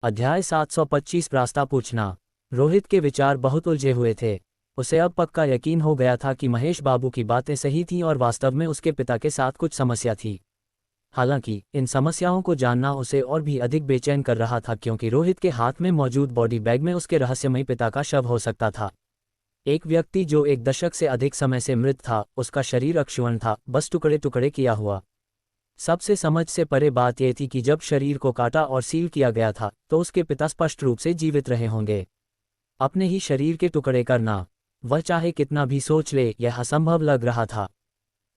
अध्याय 725 रास्ता पूछना। रोहित के विचार बहुत उलझे हुए थे। उसे अब पक्का यकीन हो गया था कि महेश बाबू की बातें सही थीं और वास्तव में उसके पिता के साथ कुछ समस्या थी। हालांकि इन समस्याओं को जानना उसे और भी अधिक बेचैन कर रहा था, क्योंकि रोहित के हाथ में मौजूद बॉडी बैग में उसके रहस्यमयी पिता का शव हो सकता था। एक व्यक्ति जो एक दशक से अधिक समय से मृत था, उसका शरीर अक्षुण्ण था, बस टुकड़े टुकड़े किया हुआ। सबसे समझ से परे बात यह थी कि जब शरीर को काटा और सील किया गया था तो उसके पिता स्पष्ट रूप से जीवित रहे होंगे। अपने ही शरीर के टुकड़े करना, वह चाहे कितना भी सोच ले, यह असंभव लग रहा था।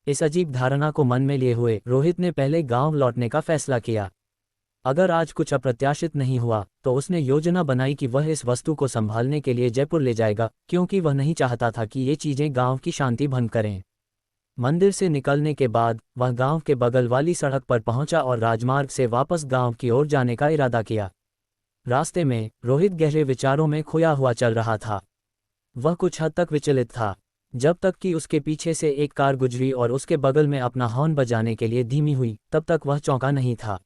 इस अजीब धारणा को मन में लिए हुए रोहित ने पहले गांव लौटने का फैसला किया। अगर आज कुछ अप्रत्याशित नहीं हुआ तो उसने योजना बनाई कि वह इस वस्तु को संभालने के लिए जयपुर ले जाएगा, क्योंकि वह नहीं चाहता था कि ये चीजें गांव की शांति भंग करें। मंदिर से निकलने के बाद वह गांव के बगल वाली सड़क पर पहुंचा और राजमार्ग से वापस गांव की ओर जाने का इरादा किया। रास्ते में रोहित गहरे विचारों में खोया हुआ चल रहा था। वह कुछ हद तक विचलित था, जब तक कि उसके पीछे से एक कार गुजरी और उसके बगल में अपना हॉर्न बजाने के लिए धीमी हुई। तब तक वह चौंका नहीं था।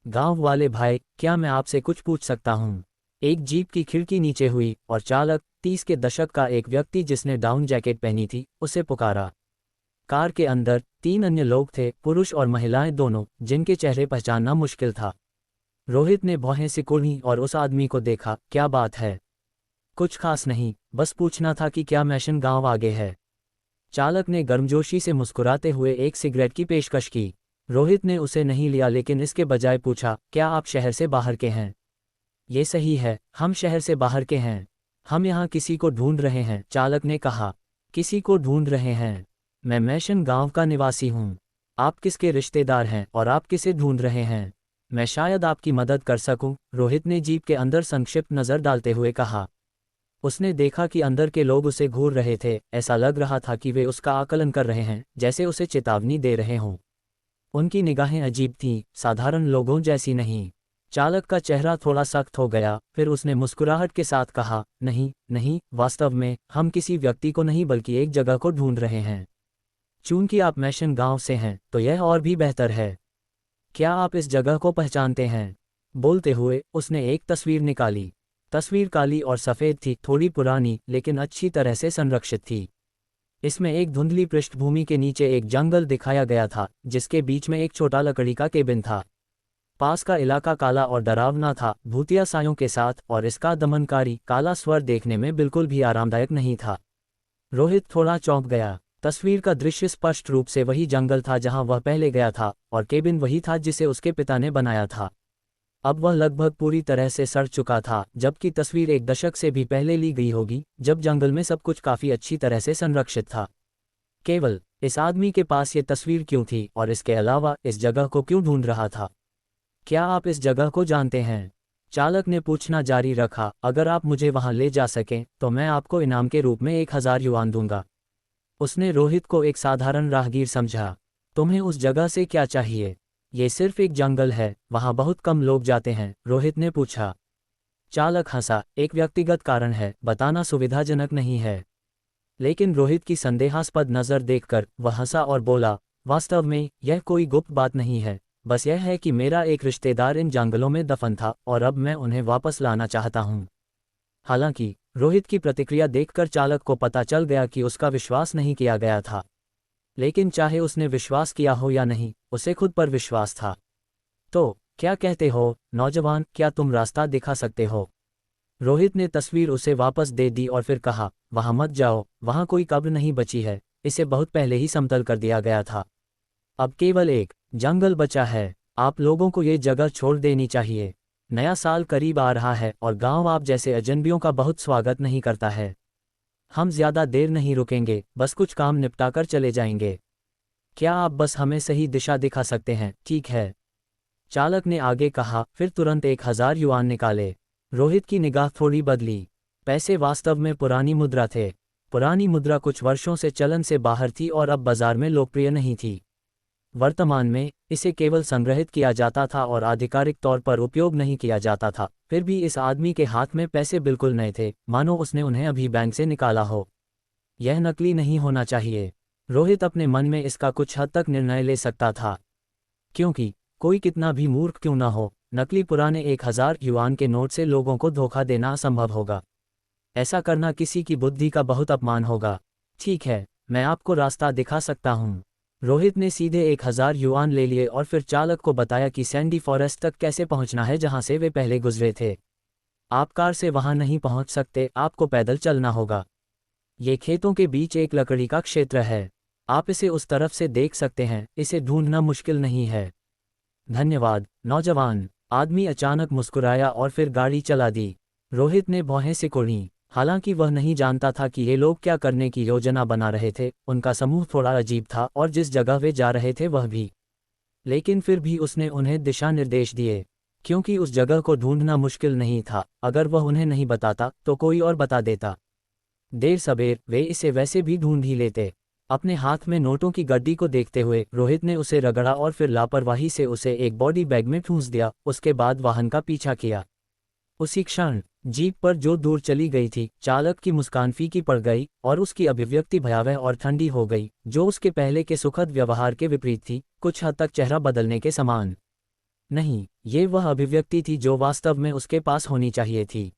गांव वाले भाई, क्या मैं आपसे कुछ पूछ सकता हूं? एक जीप की खिड़की नीचे हुई और चालक, 30 के दशक का एक व्यक्ति जिसने डाउन जैकेट पहनी थी, उसे पुकारा। कार के अंदर 3 अन्य लोग थे, पुरुष और महिलाएं दोनों, जिनके चेहरे पहचानना मुश्किल था। रोहित ने भौहें सिकुड़ी और उस आदमी को देखा। क्या बात है? कुछ खास नहीं, बस पूछना था कि क्या मैशन गांव आगे है। चालक ने गर्मजोशी से मुस्कुराते हुए एक सिगरेट की पेशकश की। रोहित ने उसे नहीं लिया, लेकिन इसके बजाय पूछा, क्या आप शहर से बाहर के हैं? ये सही है, हम शहर से बाहर के हैं। हम यहाँ किसी को ढूंढ रहे हैं, चालक ने कहा। किसी को ढूंढ रहे हैं? मैं मैशन गांव का निवासी हूँ। आप किसके रिश्तेदार हैं और आप किसे ढूंढ रहे हैं? मैं शायद आपकी मदद कर सकूं, रोहित ने जीप के अंदर संक्षिप्त नज़र डालते हुए कहा। उसने देखा कि अंदर के लोग उसे घूर रहे थे। ऐसा लग रहा था कि वे उसका आकलन कर रहे हैं, जैसे उसे चेतावनी दे रहे हों। उनकी निगाहें अजीब थीं, साधारण लोगों जैसी नहीं। चालक का चेहरा थोड़ा सख्त हो गया, फिर उसने मुस्कुराहट के साथ कहा, नहीं नहीं, वास्तव में हम किसी व्यक्ति को नहीं बल्कि एक जगह को ढूंढ रहे हैं। चूंकि आप मैशन गांव से हैं तो यह और भी बेहतर है। क्या आप इस जगह को पहचानते हैं? बोलते हुए उसने एक तस्वीर निकाली। तस्वीर काली और सफ़ेद थी, थोड़ी पुरानी लेकिन अच्छी तरह से संरक्षित थी। इसमें एक धुंधली पृष्ठभूमि के नीचे एक जंगल दिखाया गया था, जिसके बीच में एक छोटा लकड़ी का केबिन था। पास का इलाका काला और डरावना था, भूतिया सायों के साथ, और इसका दमनकारी काला स्वर देखने में बिल्कुल भी आरामदायक नहीं था। रोहित थोड़ा चौंक गया। तस्वीर का दृश्य स्पष्ट रूप से वही जंगल था जहां वह पहले गया था, और केबिन वही था जिसे उसके पिता ने बनाया था। अब वह लगभग पूरी तरह से सड़ चुका था, जबकि तस्वीर एक दशक से भी पहले ली गई होगी, जब जंगल में सब कुछ काफी अच्छी तरह से संरक्षित था। केवल इस आदमी के पास ये तस्वीर क्यों थी, और इसके अलावा इस जगह को क्यों ढूंढ रहा था? क्या आप इस जगह को जानते हैं? चालक ने पूछना जारी रखा। अगर आप मुझे वहां ले जा सकें तो मैं आपको इनाम के रूप में 1000 युआन दूंगा। उसने रोहित को एक साधारण राहगीर समझा। तुम्हें उस जगह से क्या चाहिए? ये सिर्फ एक जंगल है, वहां बहुत कम लोग जाते हैं, रोहित ने पूछा। चालक हंसा। एक व्यक्तिगत कारण है, बताना सुविधाजनक नहीं है। लेकिन रोहित की संदेहास्पद नज़र देखकर वह हंसा और बोला, वास्तव में यह कोई गुप्त बात नहीं है, बस यह है कि मेरा एक रिश्तेदार इन जंगलों में दफन था और अब मैं उन्हें वापस लाना चाहता हूँ। हालांकि रोहित की प्रतिक्रिया देखकर चालक को पता चल गया कि उसका विश्वास नहीं किया गया था। लेकिन चाहे उसने विश्वास किया हो या नहीं, उसे खुद पर विश्वास था। तो क्या कहते हो नौजवान, क्या तुम रास्ता दिखा सकते हो? रोहित ने तस्वीर उसे वापस दे दी और फिर कहा, वहां मत जाओ, वहां कोई कब्र नहीं बची है, इसे बहुत पहले ही समतल कर दिया गया था। अब केवल एक जंगल बचा है। आप लोगों को ये जगह छोड़ देनी चाहिए। नया साल करीब आ रहा है और गांव आप जैसे अजनबियों का बहुत स्वागत नहीं करता है। हम ज्यादा देर नहीं रुकेंगे, बस कुछ काम निपटाकर चले जाएंगे। क्या आप बस हमें सही दिशा दिखा सकते हैं? ठीक है, चालक ने आगे कहा, फिर तुरंत 1000 युआन निकाले। रोहित की निगाह थोड़ी बदली। पैसे वास्तव में पुरानी मुद्रा थे। पुरानी मुद्रा कुछ वर्षों से चलन से बाहर थी और अब बाजार में लोकप्रिय नहीं थी। वर्तमान में इसे केवल संग्रहित किया जाता था और आधिकारिक तौर पर उपयोग नहीं किया जाता था। फिर भी इस आदमी के हाथ में पैसे बिल्कुल नए थे, मानो उसने उन्हें अभी बैंक से निकाला हो। यह नकली नहीं होना चाहिए। रोहित अपने मन में इसका कुछ हद तक निर्णय ले सकता था, क्योंकि कोई कितना भी मूर्ख क्यों ना हो, नकली पुराने 1000 युआन के नोट से लोगों को धोखा देना असंभव होगा। ऐसा करना किसी की बुद्धि का बहुत अपमान होगा। ठीक है, मैं आपको रास्ता दिखा सकता हूँ। रोहित ने सीधे 1000 युआन ले लिए और फिर चालक को बताया कि सैंडी फॉरेस्ट तक कैसे पहुंचना है जहां से वे पहले गुजरे थे। आप कार से वहां नहीं पहुंच सकते, आपको पैदल चलना होगा। ये खेतों के बीच एक लकड़ी का क्षेत्र है। आप इसे उस तरफ से देख सकते हैं, इसे ढूंढना मुश्किल नहीं है। धन्यवाद, नौजवान। आदमी अचानक मुस्कुराया और फिर गाड़ी चला दी। रोहित ने भौहें सिकोड़ी। हालांकि वह नहीं जानता था कि ये लोग क्या करने की योजना बना रहे थे। उनका समूह थोड़ा अजीब था और जिस जगह वे जा रहे थे वह भी। लेकिन फिर भी उसने उन्हें दिशा निर्देश दिए, क्योंकि उस जगह को ढूंढना मुश्किल नहीं था। अगर वह उन्हें नहीं बताता तो कोई और बता देता। देर सबेर वे इसे वैसे भी ढूंढ ही लेते। अपने हाथ में नोटों की गड्डी को देखते हुए रोहित ने उसे रगड़ा और फिर लापरवाही से उसे एक बॉडी बैग में ठूंस दिया। उसके बाद वाहन का पीछा किया। उसी क्षण जीप पर जो दूर चली गई थी, चालक की मुस्कान फीकी पड़ गई और उसकी अभिव्यक्ति भयावह और ठंडी हो गई, जो उसके पहले के सुखद व्यवहार के विपरीत थी, कुछ हद तक चेहरा बदलने के समान। नहीं, ये वह अभिव्यक्ति थी जो वास्तव में उसके पास होनी चाहिए थी।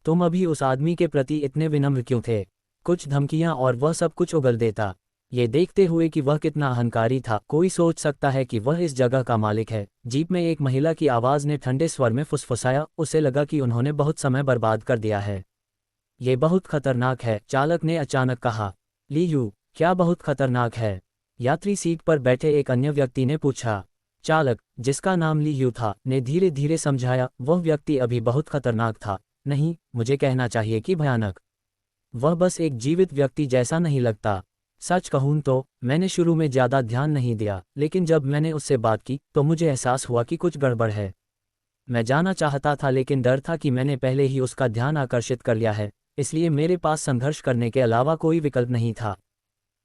तुम अभी उस आदमी के प्रति इतने विनम्र क्यों थे? कुछ धमकियां और वह सब कुछ उगल देता। ये देखते हुए कि वह कितना अहंकारी था, कोई सोच सकता है कि वह इस जगह का मालिक है। जीप में एक महिला की आवाज़ ने ठंडे स्वर में फुसफुसाया। उसे लगा कि उन्होंने बहुत समय बर्बाद कर दिया है। ये बहुत खतरनाक है, चालक ने अचानक कहा। ली यू, क्या बहुत खतरनाक है? यात्री सीट पर बैठे एक अन्य व्यक्ति ने पूछा। चालक, जिसका नाम ली यू था, ने धीरे धीरे समझाया। वह व्यक्ति अभी बहुत खतरनाक था। नहीं, मुझे कहना चाहिए कि भयानक। वह बस एक जीवित व्यक्ति जैसा नहीं लगता। सच कहूं तो मैंने शुरू में ज़्यादा ध्यान नहीं दिया, लेकिन जब मैंने उससे बात की तो मुझे एहसास हुआ कि कुछ गड़बड़ है। मैं जाना चाहता था, लेकिन डर था कि मैंने पहले ही उसका ध्यान आकर्षित कर लिया है, इसलिए मेरे पास संघर्ष करने के अलावा कोई विकल्प नहीं था।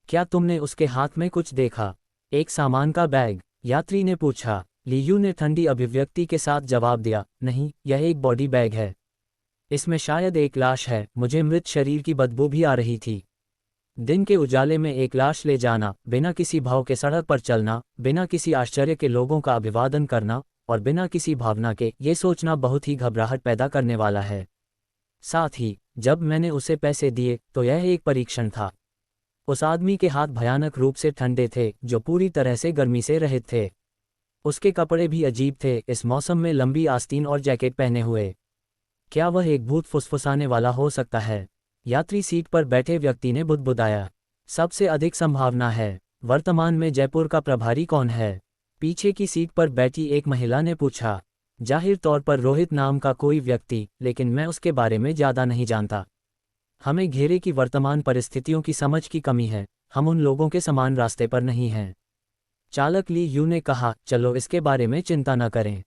क्या तुमने उसके हाथ में कुछ देखा? एक सामान का बैग? यात्री ने पूछा। लियू ने ठंडी अभिव्यक्ति के साथ जवाब दिया। नहीं, यह एक बॉडी बैग है। इसमें शायद एक लाश है। मुझे मृत शरीर की बदबू भी आ रही थी। दिन के उजाले में एक लाश ले जाना, बिना किसी भाव के सड़क पर चलना, बिना किसी आश्चर्य के लोगों का अभिवादन करना और बिना किसी भावना के, ये सोचना बहुत ही घबराहट पैदा करने वाला है। साथ ही जब मैंने उसे पैसे दिए तो यह एक परीक्षण था। उस आदमी के हाथ भयानक रूप से ठंडे थे, जो पूरी तरह से गर्मी से रहित थे। उसके कपड़े भी अजीब थे, इस मौसम में लंबी आस्तीन और जैकेट पहने हुए। क्या वह एक भूत फुसफुसाने वाला हो सकता है? यात्री सीट पर बैठे व्यक्ति ने बुदबुदाया। सबसे अधिक संभावना है। वर्तमान में जयपुर का प्रभारी कौन है? पीछे की सीट पर बैठी एक महिला ने पूछा। जाहिर तौर पर रोहित नाम का कोई व्यक्ति, लेकिन मैं उसके बारे में ज़्यादा नहीं जानता। हमें घेरे की वर्तमान परिस्थितियों की समझ की कमी है। हम उन लोगों के समान रास्ते पर नहीं हैं। चालक ली यू ने कहा। चलो, इसके बारे में चिंता न करें।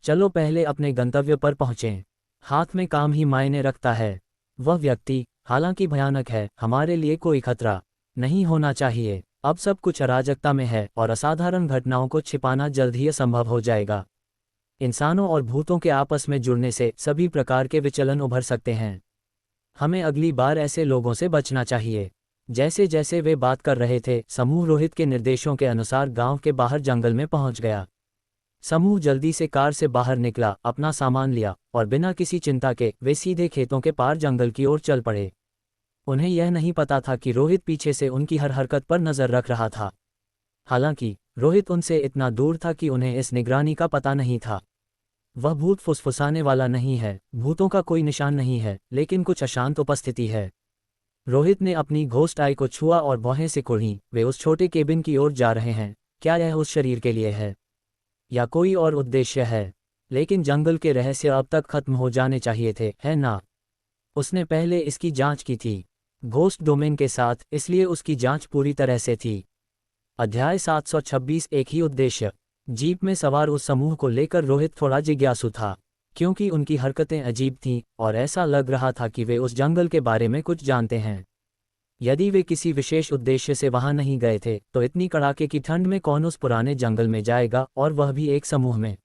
चलो पहले अपने गंतव्य पर पहुँचें। हाथ में काम ही मायने रखता है। वह व्यक्ति, हालांकि भयानक है, हमारे लिए कोई खतरा नहीं होना चाहिए। अब सब कुछ अराजकता में है और असाधारण घटनाओं को छिपाना जल्द ही असंभव हो जाएगा। इंसानों और भूतों के आपस में जुड़ने से सभी प्रकार के विचलन उभर सकते हैं। हमें अगली बार ऐसे लोगों से बचना चाहिए। जैसे जैसे वे बात कर रहे थे, समूह रोहित के निर्देशों के अनुसार गांव के बाहर जंगल में पहुंच गया। समूह जल्दी से कार से बाहर निकला, अपना सामान लिया और बिना किसी चिंता के वे सीधे खेतों के पार जंगल की ओर चल पड़े। उन्हें यह नहीं पता था कि रोहित पीछे से उनकी हर हरकत पर नजर रख रहा था। हालांकि रोहित उनसे इतना दूर था कि उन्हें इस निगरानी का पता नहीं था। वह भूत फुसफुसाने वाला नहीं है, भूतों का कोई निशान नहीं है, लेकिन कुछ अशांत उपस्थिति है। रोहित ने अपनी घोस्ट आई को छुआ और भौहें सिकुड़ी। वे उस छोटे केबिन की ओर जा रहे हैं। क्या यह उस शरीर के लिए है या कोई और उद्देश्य है? लेकिन जंगल के रहस्य अब तक खत्म हो जाने चाहिए थे, है ना? उसने पहले इसकी जांच की थी घोस्ट डोमेन के साथ, इसलिए उसकी जांच पूरी तरह से थी। अध्याय 726। एक ही उद्देश्य। जीप में सवार उस समूह को लेकर रोहित थोड़ा जिज्ञासु था, क्योंकि उनकी हरकतें अजीब थीं और ऐसा लग रहा था कि वे उस जंगल के बारे में कुछ जानते हैं। यदि वे किसी विशेष उद्देश्य से वहां नहीं गए थे, तो इतनी कड़ाके की ठंड में कौन उस पुराने जंगल में जाएगा, और वह भी एक समूह में।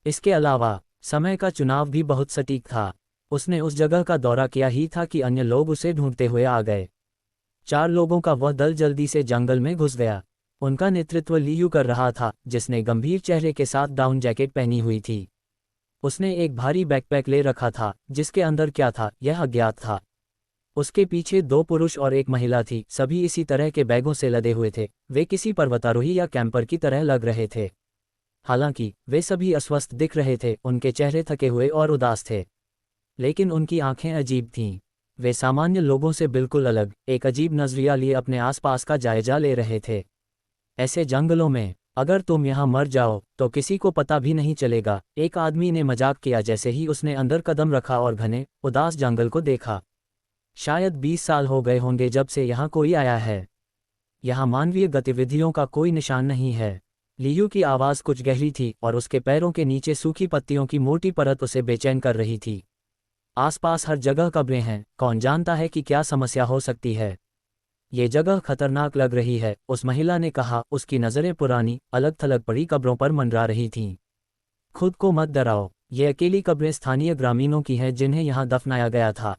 इसके अलावा समय का चुनाव भी बहुत सटीक था। उसने उस जगह का दौरा किया ही था कि अन्य लोग उसे ढूंढते हुए आ गए। 4 लोगों का वह दल जल्दी से जंगल में घुस गया। उनका नेतृत्व लियू कर रहा था, जिसने गंभीर चेहरे के साथ डाउन जैकेट पहनी हुई थी। उसने एक भारी बैकपैक ले रखा था, जिसके अंदर क्या था यह अज्ञात था। उसके पीछे 2 पुरुष और एक महिला थी, सभी इसी तरह के बैगों से लदे हुए थे। वे किसी पर्वतारोही या कैंपर की तरह लग रहे थे। हालांकि वे सभी अस्वस्थ दिख रहे थे, उनके चेहरे थके हुए और उदास थे। लेकिन उनकी आंखें अजीब थीं। वे सामान्य लोगों से बिल्कुल अलग, एक अजीब नजरिया लिए अपने आसपास का जायजा ले रहे थे। ऐसे जंगलों में अगर तुम यहाँ मर जाओ तो किसी को पता भी नहीं चलेगा, एक आदमी ने मजाक किया जैसे ही उसने अंदर कदम रखा और घने उदास जंगल को देखा। शायद 20 साल हो गए होंगे जब से यहाँ कोई आया है। यहाँ मानवीय गतिविधियों का कोई निशान नहीं है। लियू की आवाज़ कुछ गहरी थी और उसके पैरों के नीचे सूखी पत्तियों की मोटी परत उसे बेचैन कर रही थी। आसपास हर जगह कब्रें हैं, कौन जानता है कि क्या समस्या हो सकती है। ये जगह खतरनाक लग रही है, उस महिला ने कहा, उसकी नज़रें पुरानी अलग थलग पड़ी कब्रों पर मंडरा रही थीं। खुद को मत डराओ, ये अकेली कब्रें स्थानीय ग्रामीणों की हैं जिन्हें यहाँ दफनाया गया था।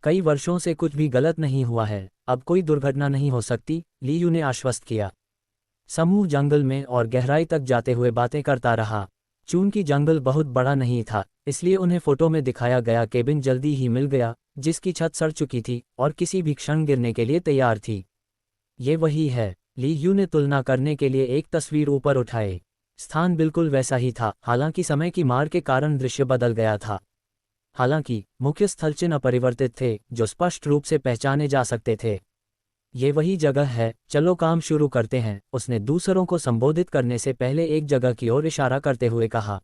कई वर्षों से कुछ भी गलत नहीं हुआ है, अब कोई दुर्घटना नहीं हो सकती, लियू ने आश्वस्त किया। समूह जंगल में और गहराई तक जाते हुए बातें करता रहा। चूंकि जंगल बहुत बड़ा नहीं था, इसलिए उन्हें फोटो में दिखाया गया केबिन जल्दी ही मिल गया, जिसकी छत सड़ चुकी थी और किसी भी क्षण गिरने के लिए तैयार थी। ये वही है, लियू ने तुलना करने के लिए एक तस्वीर ऊपर उठाई। स्थान बिल्कुल वैसा ही था, हालांकि समय की मार के कारण दृश्य बदल गया था। हालांकि मुख्य स्थल चिन्ह अपरिवर्तित थे, जो स्पष्ट रूप से पहचाने जा सकते थे। ये वही जगह है, चलो काम शुरू करते हैं, उसने दूसरों को संबोधित करने से पहले एक जगह की ओर इशारा करते हुए कहा।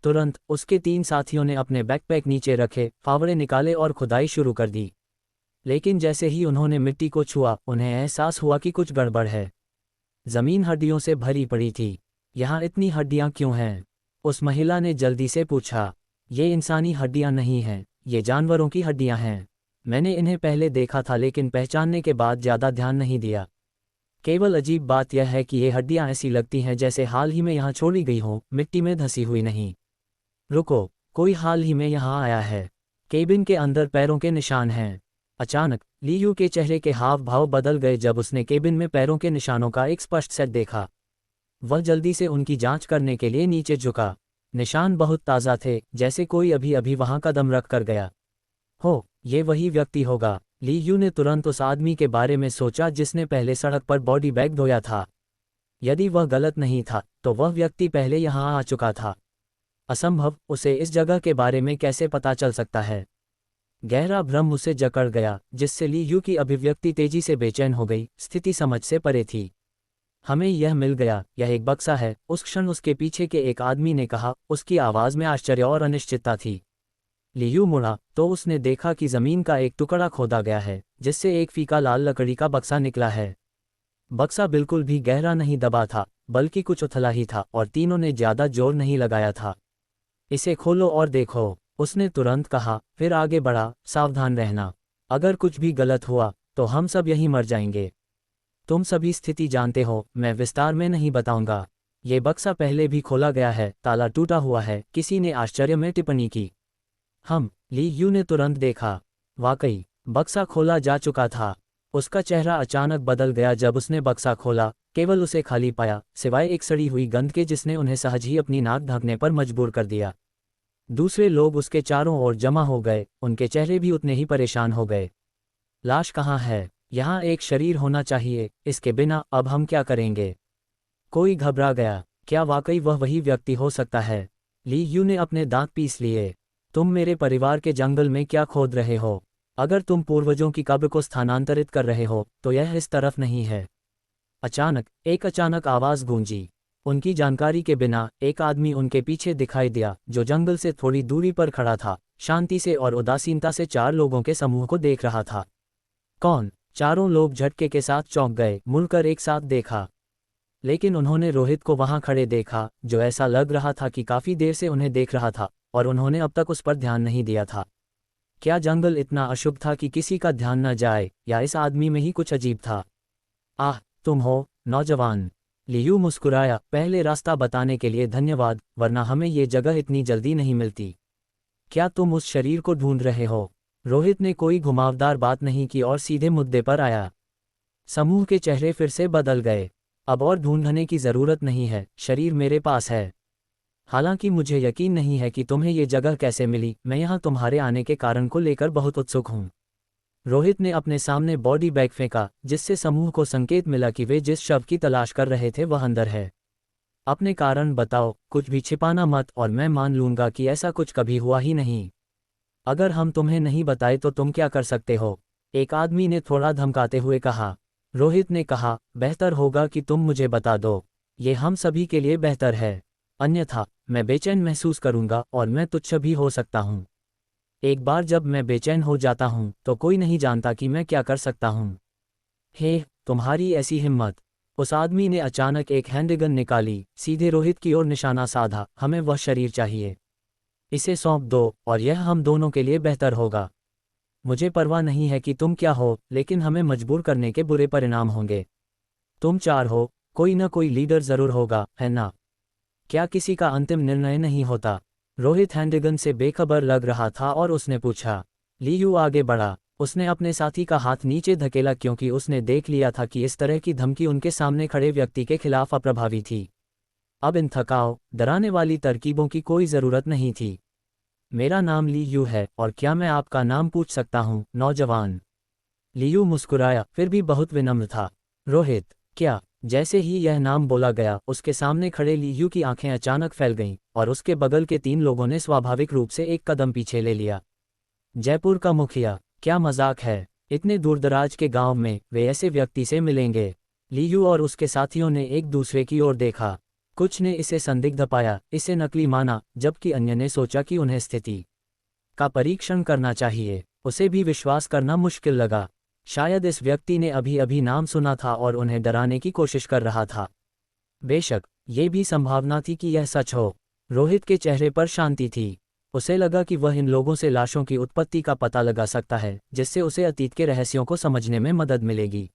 तुरंत उसके 3 साथियों ने अपने बैकपैक नीचे रखे, फावड़े निकाले और खुदाई शुरू कर दी। लेकिन जैसे ही उन्होंने मिट्टी को छुआ, उन्हें एहसास हुआ कि कुछ गड़बड़ है। जमीन हड्डियों से भरी पड़ी थी। यहाँ इतनी हड्डियाँ क्यों हैं? उस महिला ने जल्दी से पूछा। ये इंसानी हड्डियाँ नहीं हैं, ये जानवरों की हड्डियाँ हैं। मैंने इन्हें पहले देखा था लेकिन पहचानने के बाद ज़्यादा ध्यान नहीं दिया। केवल अजीब बात यह है कि ये हड्डियाँ ऐसी लगती हैं जैसे हाल ही में यहाँ छोड़ी गई हों, मिट्टी में धंसी हुई नहीं। रुको, कोई हाल ही में यहाँ आया है। केबिन के अंदर पैरों के निशान हैं। अचानक लियू के चेहरे के हाव भाव बदल गए जब उसने केबिन में पैरों के निशानों का एक स्पष्ट सेट देखा। वह जल्दी से उनकी जांच करने के लिए नीचे झुका। निशान बहुत ताज़ा थे, जैसे कोई अभी अभी वहां कदम रख कर गया हो। ये वही व्यक्ति होगा। लियू ने तुरंत उस आदमी के बारे में सोचा जिसने पहले सड़क पर बॉडी बैग धोया था। यदि वह गलत नहीं था तो वह व्यक्ति पहले यहाँ आ चुका था। असंभव, उसे इस जगह के बारे में कैसे पता चल सकता है? गहरा भ्रम उसे जकड़ गया, जिससे लियू की अभिव्यक्ति तेजी से बेचैन हो गई। स्थिति समझ से परे थी। हमें यह मिल गया, यह एक बक्सा है, उस क्षण उसके पीछे के एक आदमी ने कहा, उसकी आवाज़ में आश्चर्य और अनिश्चितता थी। लियू मुड़ा तो उसने देखा कि जमीन का एक टुकड़ा खोदा गया है, जिससे एक फीका लाल लकड़ी का बक्सा निकला है। बक्सा बिल्कुल भी गहरा नहीं दबा था, बल्कि कुछ उथला ही था और तीनों ने ज्यादा जोर नहीं लगाया था। इसे खोलो और देखो, उसने तुरंत कहा, फिर आगे बढ़ा, सावधान रहना। अगर कुछ भी गलत हुआ तो हम सब यहीं मर जाएंगे। तुम सभी स्थिति जानते हो, मैं विस्तार में नहीं बताऊंगा। ये बक्सा पहले भी खोला गया है, ताला टूटा हुआ है, किसी ने आश्चर्य में टिप्पणी की। लियू ने तुरंत देखा, वाकई बक्सा खोला जा चुका था। उसका चेहरा अचानक बदल गया जब उसने बक्सा खोला, केवल उसे खाली पाया, सिवाय एक सड़ी हुई गंध के जिसने उन्हें सहज ही अपनी नाक ढकने पर मजबूर कर दिया। दूसरे लोग उसके चारों ओर जमा हो गए, उनके चेहरे भी उतने ही परेशान हो गए। लाश कहाँ है? यहाँ एक शरीर होना चाहिए, इसके बिना अब हम क्या करेंगे? कोई घबरा गया, क्या वाकई वह वही व्यक्ति हो सकता है? लियू ने अपने दांत पीस लिए। तुम मेरे परिवार के जंगल में क्या खोद रहे हो? अगर तुम पूर्वजों की कब्र को स्थानांतरित कर रहे हो तो यह इस तरफ नहीं है। अचानक आवाज़ गूंजी। उनकी जानकारी के बिना एक आदमी उनके पीछे दिखाई दिया, जो जंगल से थोड़ी दूरी पर खड़ा था, शांति से और उदासीनता से 4 लोगों के समूह को देख रहा था। कौन? चारों लोग झटके के साथ चौंक गए, मुड़कर एक साथ देखा। लेकिन उन्होंने रोहित को वहां खड़े देखा, जो ऐसा लग रहा था कि काफी देर से उन्हें देख रहा था और उन्होंने अब तक उस पर ध्यान नहीं दिया था। क्या जंगल इतना अशुभ था कि किसी का ध्यान न जाए, या इस आदमी में ही कुछ अजीब था? आह, तुम हो, नौजवान। लियू मुस्कुराया, पहले रास्ता बताने के लिए धन्यवाद, वरना हमें ये जगह इतनी जल्दी नहीं मिलती। क्या तुम उस शरीर को ढूंढ रहे हो? रोहित ने कोई घुमावदार बात नहीं की और सीधे मुद्दे पर आया। समूह के चेहरे फिर से बदल गए। अब और ढूंढने की जरूरत नहीं है, शरीर मेरे पास है। हालांकि मुझे यकीन नहीं है कि तुम्हें ये जगह कैसे मिली, मैं यहाँ तुम्हारे आने के कारण को लेकर बहुत उत्सुक हूँ। रोहित ने अपने सामने बॉडी बैग फेंका, जिससे समूह को संकेत मिला कि वे जिस शव की तलाश कर रहे थे वह अंदर है। अपने कारण बताओ, कुछ भी छिपाना मत, और मैं मान लूंगा कि ऐसा कुछ कभी हुआ ही नहीं। अगर हम तुम्हें नहीं बताए तो तुम क्या कर सकते हो? एक आदमी ने थोड़ा धमकाते हुए कहा। रोहित ने कहा, बेहतर होगा कि तुम मुझे बता दो, ये हम सभी के लिए बेहतर है। अन्यथा मैं बेचैन महसूस करूंगा और मैं तुच्छ भी हो सकता हूँ। एक बार जब मैं बेचैन हो जाता हूँ तो कोई नहीं जानता कि मैं क्या कर सकता हूँ। हे, तुम्हारी ऐसी हिम्मत! उस आदमी ने अचानक एक हैंडगन निकाली, सीधे रोहित की ओर निशाना साधा। हमें वह शरीर चाहिए, इसे सौंप दो और यह हम दोनों के लिए बेहतर होगा। मुझे परवाह नहीं है कि तुम क्या हो, लेकिन हमें मजबूर करने के बुरे परिणाम होंगे। तुम चार हो, कोई न कोई लीडर जरूर होगा, है ना? क्या किसी का अंतिम निर्णय नहीं होता? रोहित हैंडगन से बेखबर लग रहा था और उसने पूछा। लियू आगे बढ़ा। उसने अपने साथी का हाथ नीचे धकेला क्योंकि उसने देख लिया था कि इस तरह की धमकी उनके सामने खड़े व्यक्ति के खिलाफ अप्रभावी थी। अब इन थकाऊ, डराने वाली तरकीबों की कोई ज़रूरत नहीं थी। मेरा नाम लियू है, और क्या मैं आपका नाम पूछ सकता हूँ, नौजवान? लियू मुस्कुराया, फिर भी बहुत विनम्र था। रोहित, क्या? जैसे ही यह नाम बोला गया, उसके सामने खड़े लियू की आंखें अचानक फैल गईं, और उसके बगल के 3 लोगों ने स्वाभाविक रूप से एक कदम पीछे ले लिया। जयपुर का मुखिया? क्या मजाक है? इतने दूरदराज के गांव में वे ऐसे व्यक्ति से मिलेंगे? लियू और उसके साथियों ने एक दूसरे की ओर देखा। कुछ ने इसे संदिग्ध पाया, इसे नकली माना, जबकि अन्य ने सोचा कि उन्हें स्थिति का परीक्षण करना चाहिए। उसे भी विश्वास करना मुश्किल लगा। शायद इस व्यक्ति ने अभी अभी नाम सुना था और उन्हें डराने की कोशिश कर रहा था। बेशक, ये भी संभावना थी कि यह सच हो। रोहित के चेहरे पर शांति थी। उसे लगा कि वह इन लोगों से लाशों की उत्पत्ति का पता लगा सकता है, जिससे उसे अतीत के रहस्यों को समझने में मदद मिलेगी।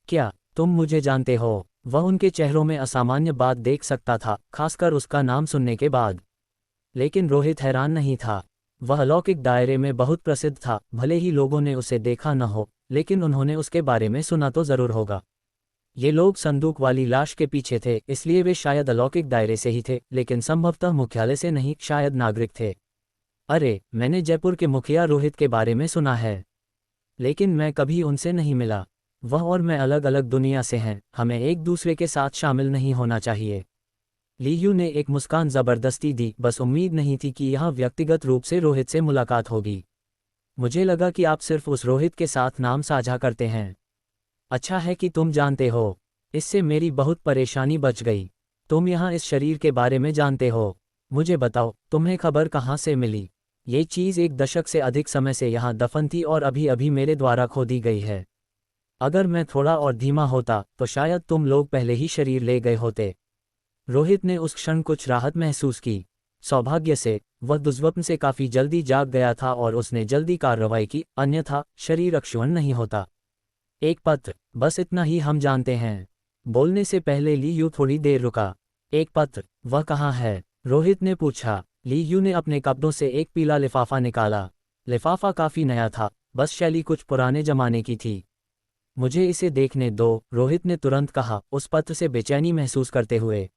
क्या तुम मुझे जानते हो? वह उनके चेहरों में असामान्य बात देख सकता था, खासकर उसका नाम सुनने के बाद। लेकिन रोहित हैरान नहीं था। वह अलौकिक दायरे में बहुत प्रसिद्ध था, भले ही लोगों ने उसे देखा न हो, लेकिन उन्होंने उसके बारे में सुना तो जरूर होगा। ये लोग संदूक वाली लाश के पीछे थे, इसलिए वे शायद अलौकिक दायरे से ही थे, लेकिन संभवतः मुख्यालय से नहीं, शायद नागरिक थे। अरे, मैंने जयपुर के मुखिया रोहित के बारे में सुना है, लेकिन मैं कभी उनसे नहीं मिला। वह और मैं अलग अलग दुनिया से हैं, हमें एक दूसरे के साथ शामिल नहीं होना चाहिए। लियू ने एक मुस्कान जबरदस्ती दी, बस उम्मीद नहीं थी कि यह व्यक्तिगत रूप से रोहित से मुलाकात होगी। मुझे लगा कि आप सिर्फ उस रोहित के साथ नाम साझा करते हैं। अच्छा है कि तुम जानते हो, इससे मेरी बहुत परेशानी बच गई। तुम यहाँ इस शरीर के बारे में जानते हो? मुझे बताओ, तुम्हें खबर कहाँ से मिली? ये चीज़ 1 दशक से अधिक समय से यहाँ दफन थी और अभी अभी मेरे द्वारा खो दी गई है। अगर मैं थोड़ा और धीमा होता तो शायद तुम लोग पहले ही शरीर ले गए होते। रोहित ने उस क्षण कुछ राहत महसूस की। सौभाग्य से वह दुष्स्वप्न से काफी जल्दी जाग गया था और उसने जल्दी कार्रवाई की, अन्यथा शरीर अक्षुण्ण नहीं होता। एक पत्र, बस इतना ही हम जानते हैं। बोलने से पहले लियू थोड़ी देर रुका। एक पत्र? वह कहाँ है? रोहित ने पूछा। लियू ने अपने कपड़ों से एक पीला लिफाफा निकाला। लिफाफा काफी नया था, बस शैली कुछ पुराने जमाने की थी। मुझे इसे देखने दो, रोहित ने तुरंत कहा, उस पत्र से बेचैनी महसूस करते हुए।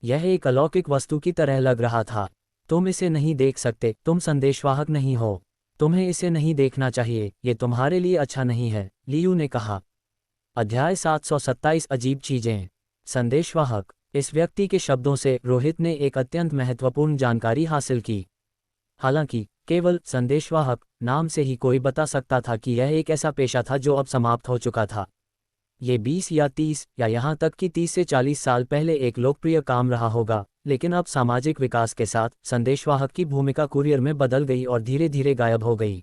यह एक अलौकिक वस्तु की तरह लग रहा था। तुम इसे नहीं देख सकते, तुम संदेशवाहक नहीं हो। तुम्हें इसे नहीं देखना चाहिए, ये तुम्हारे लिए अच्छा नहीं है, लियू ने कहा। अध्याय 727 अजीब चीजें। संदेशवाहक। इस व्यक्ति के शब्दों से रोहित ने एक अत्यंत महत्वपूर्ण जानकारी हासिल की। हालांकि केवल संदेशवाहक नाम से ही कोई बता सकता था कि यह एक ऐसा पेशा था जो अब समाप्त हो चुका था। ये 20 या 30 या यहाँ तक कि 30 से 40 साल पहले एक लोकप्रिय काम रहा होगा, लेकिन अब सामाजिक विकास के साथ संदेशवाहक की भूमिका कुरियर में बदल गई और धीरे धीरे गायब हो गई।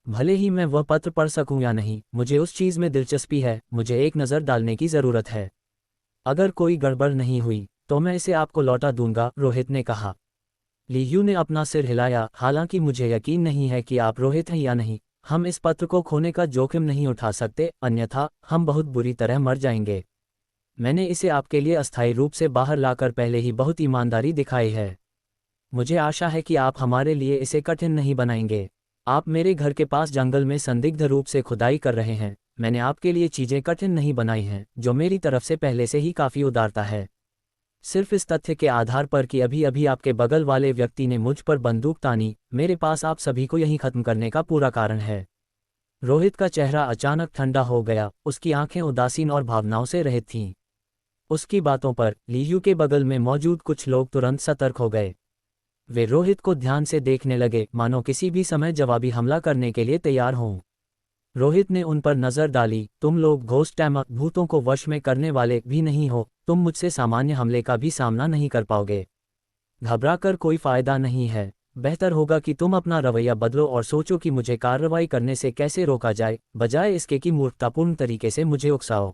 भले ही मैं वह पत्र पढ़ सकूं या नहीं, मुझे उस चीज़ में दिलचस्पी है, मुझे एक नज़र डालने की ज़रूरत है। अगर कोई गड़बड़ नहीं हुई तो मैं इसे आपको लौटा दूंगा, रोहित ने कहा। लियू ने अपना सिर हिलाया, हालांकि मुझे यकीन नहीं है कि आप रोहित हैं या नहीं। हम इस पत्र को खोने का जोखिम नहीं उठा सकते, अन्यथा हम बहुत बुरी तरह मर जाएंगे। मैंने इसे आपके लिए अस्थायी रूप से बाहर लाकर पहले ही बहुत ईमानदारी दिखाई है। मुझे आशा है कि आप हमारे लिए इसे कठिन नहीं बनाएंगे। आप मेरे घर के पास जंगल में संदिग्ध रूप से खुदाई कर रहे हैं, मैंने आपके लिए चीज़ें कठिन नहीं बनाई हैं, जो मेरी तरफ से पहले से ही काफ़ी उदारता है। सिर्फ इस तथ्य के आधार पर कि अभी अभी आपके बगल वाले व्यक्ति ने मुझ पर बंदूक तानी, मेरे पास आप सभी को यहीं खत्म करने का पूरा कारण है। रोहित का चेहरा अचानक ठंडा हो गया, उसकी आंखें उदासीन और भावनाओं से रहित थीं। उसकी बातों पर लीयू के बगल में मौजूद कुछ लोग तुरंत सतर्क हो गए। वे रोहित को ध्यान से देखने लगे, मानो किसी भी समय जवाबी हमला करने के लिए तैयार हों। रोहित ने उन पर नजर डाली। तुम लोग घोस्ट टैमर भूतों को वश में करने वाले भी नहीं हो, तुम मुझसे सामान्य हमले का भी सामना नहीं कर पाओगे। घबराकर कोई फायदा नहीं है। बेहतर होगा कि तुम अपना रवैया बदलो और सोचो कि मुझे कार्रवाई करने से कैसे रोका जाए, बजाय इसके कि मूर्खतापूर्ण तरीके से मुझे उकसाओ।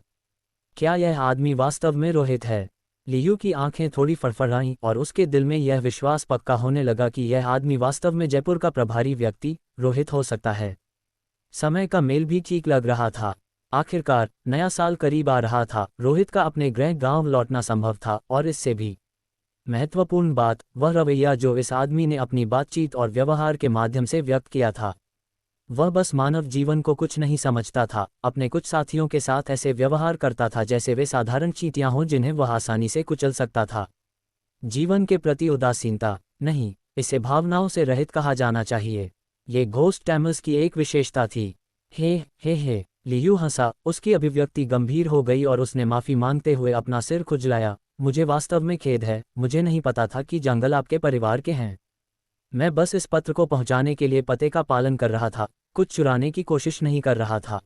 क्या यह आदमी वास्तव में रोहित है? लियू की आंखें थोड़ी फड़फड़ाईं और उसके दिल में यह विश्वास पक्का होने लगा कि यह आदमी वास्तव में जयपुर का प्रभारी व्यक्ति रोहित हो सकता है। समय का मेल भी ठीक लग रहा था। आखिरकार नया साल करीब आ रहा था। रोहित का अपने गृह गांव लौटना संभव था, और इससे भी महत्वपूर्ण बात वह रवैया जो इस आदमी ने अपनी बातचीत और व्यवहार के माध्यम से व्यक्त किया था। वह बस मानव जीवन को कुछ नहीं समझता था, अपने कुछ साथियों के साथ ऐसे व्यवहार करता था जैसे वे साधारण चींटियां हों जिन्हें वह आसानी से कुचल सकता था। जीवन के प्रति उदासीनता नहीं, इसे भावनाओं से रहित कहा जाना चाहिए। ये घोस्ट टैमर्स की एक विशेषता थी। हे, लियू हंसा, उसकी अभिव्यक्ति गंभीर हो गई और उसने माफी मांगते हुए अपना सिर खुजलाया। मुझे वास्तव में खेद है, मुझे नहीं पता था कि जंगल आपके परिवार के हैं। मैं बस इस पत्र को पहुंचाने के लिए पते का पालन कर रहा था, कुछ चुराने की कोशिश नहीं कर रहा था।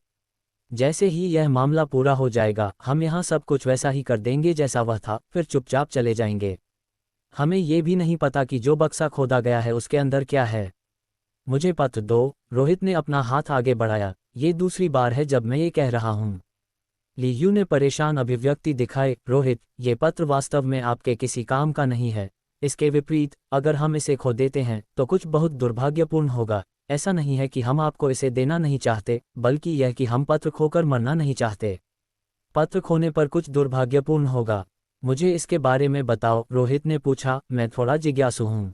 जैसे ही यह मामला पूरा हो जाएगा, हम यहाँ सब कुछ वैसा ही कर देंगे जैसा वह था, फिर चुपचाप चले जाएंगे। हमें ये भी नहीं पता कि जो बक्सा खोदा गया है उसके अंदर क्या है। मुझे पत्र दो। रोहित ने अपना हाथ आगे बढ़ाया। ये दूसरी बार है जब मैं ये कह रहा हूँ। लियू ने परेशान अभिव्यक्ति दिखाए। रोहित, ये पत्र वास्तव में आपके किसी काम का नहीं है। इसके विपरीत, अगर हम इसे खो देते हैं तो कुछ बहुत दुर्भाग्यपूर्ण होगा। ऐसा नहीं है कि हम आपको इसे देना नहीं चाहते, बल्कि यह कि हम पत्र खोकर मरना नहीं चाहते। पत्र खोने पर कुछ दुर्भाग्यपूर्ण होगा। मुझे इसके बारे में बताओ, रोहित ने पूछा। मैं थोड़ा जिज्ञासु हूँ।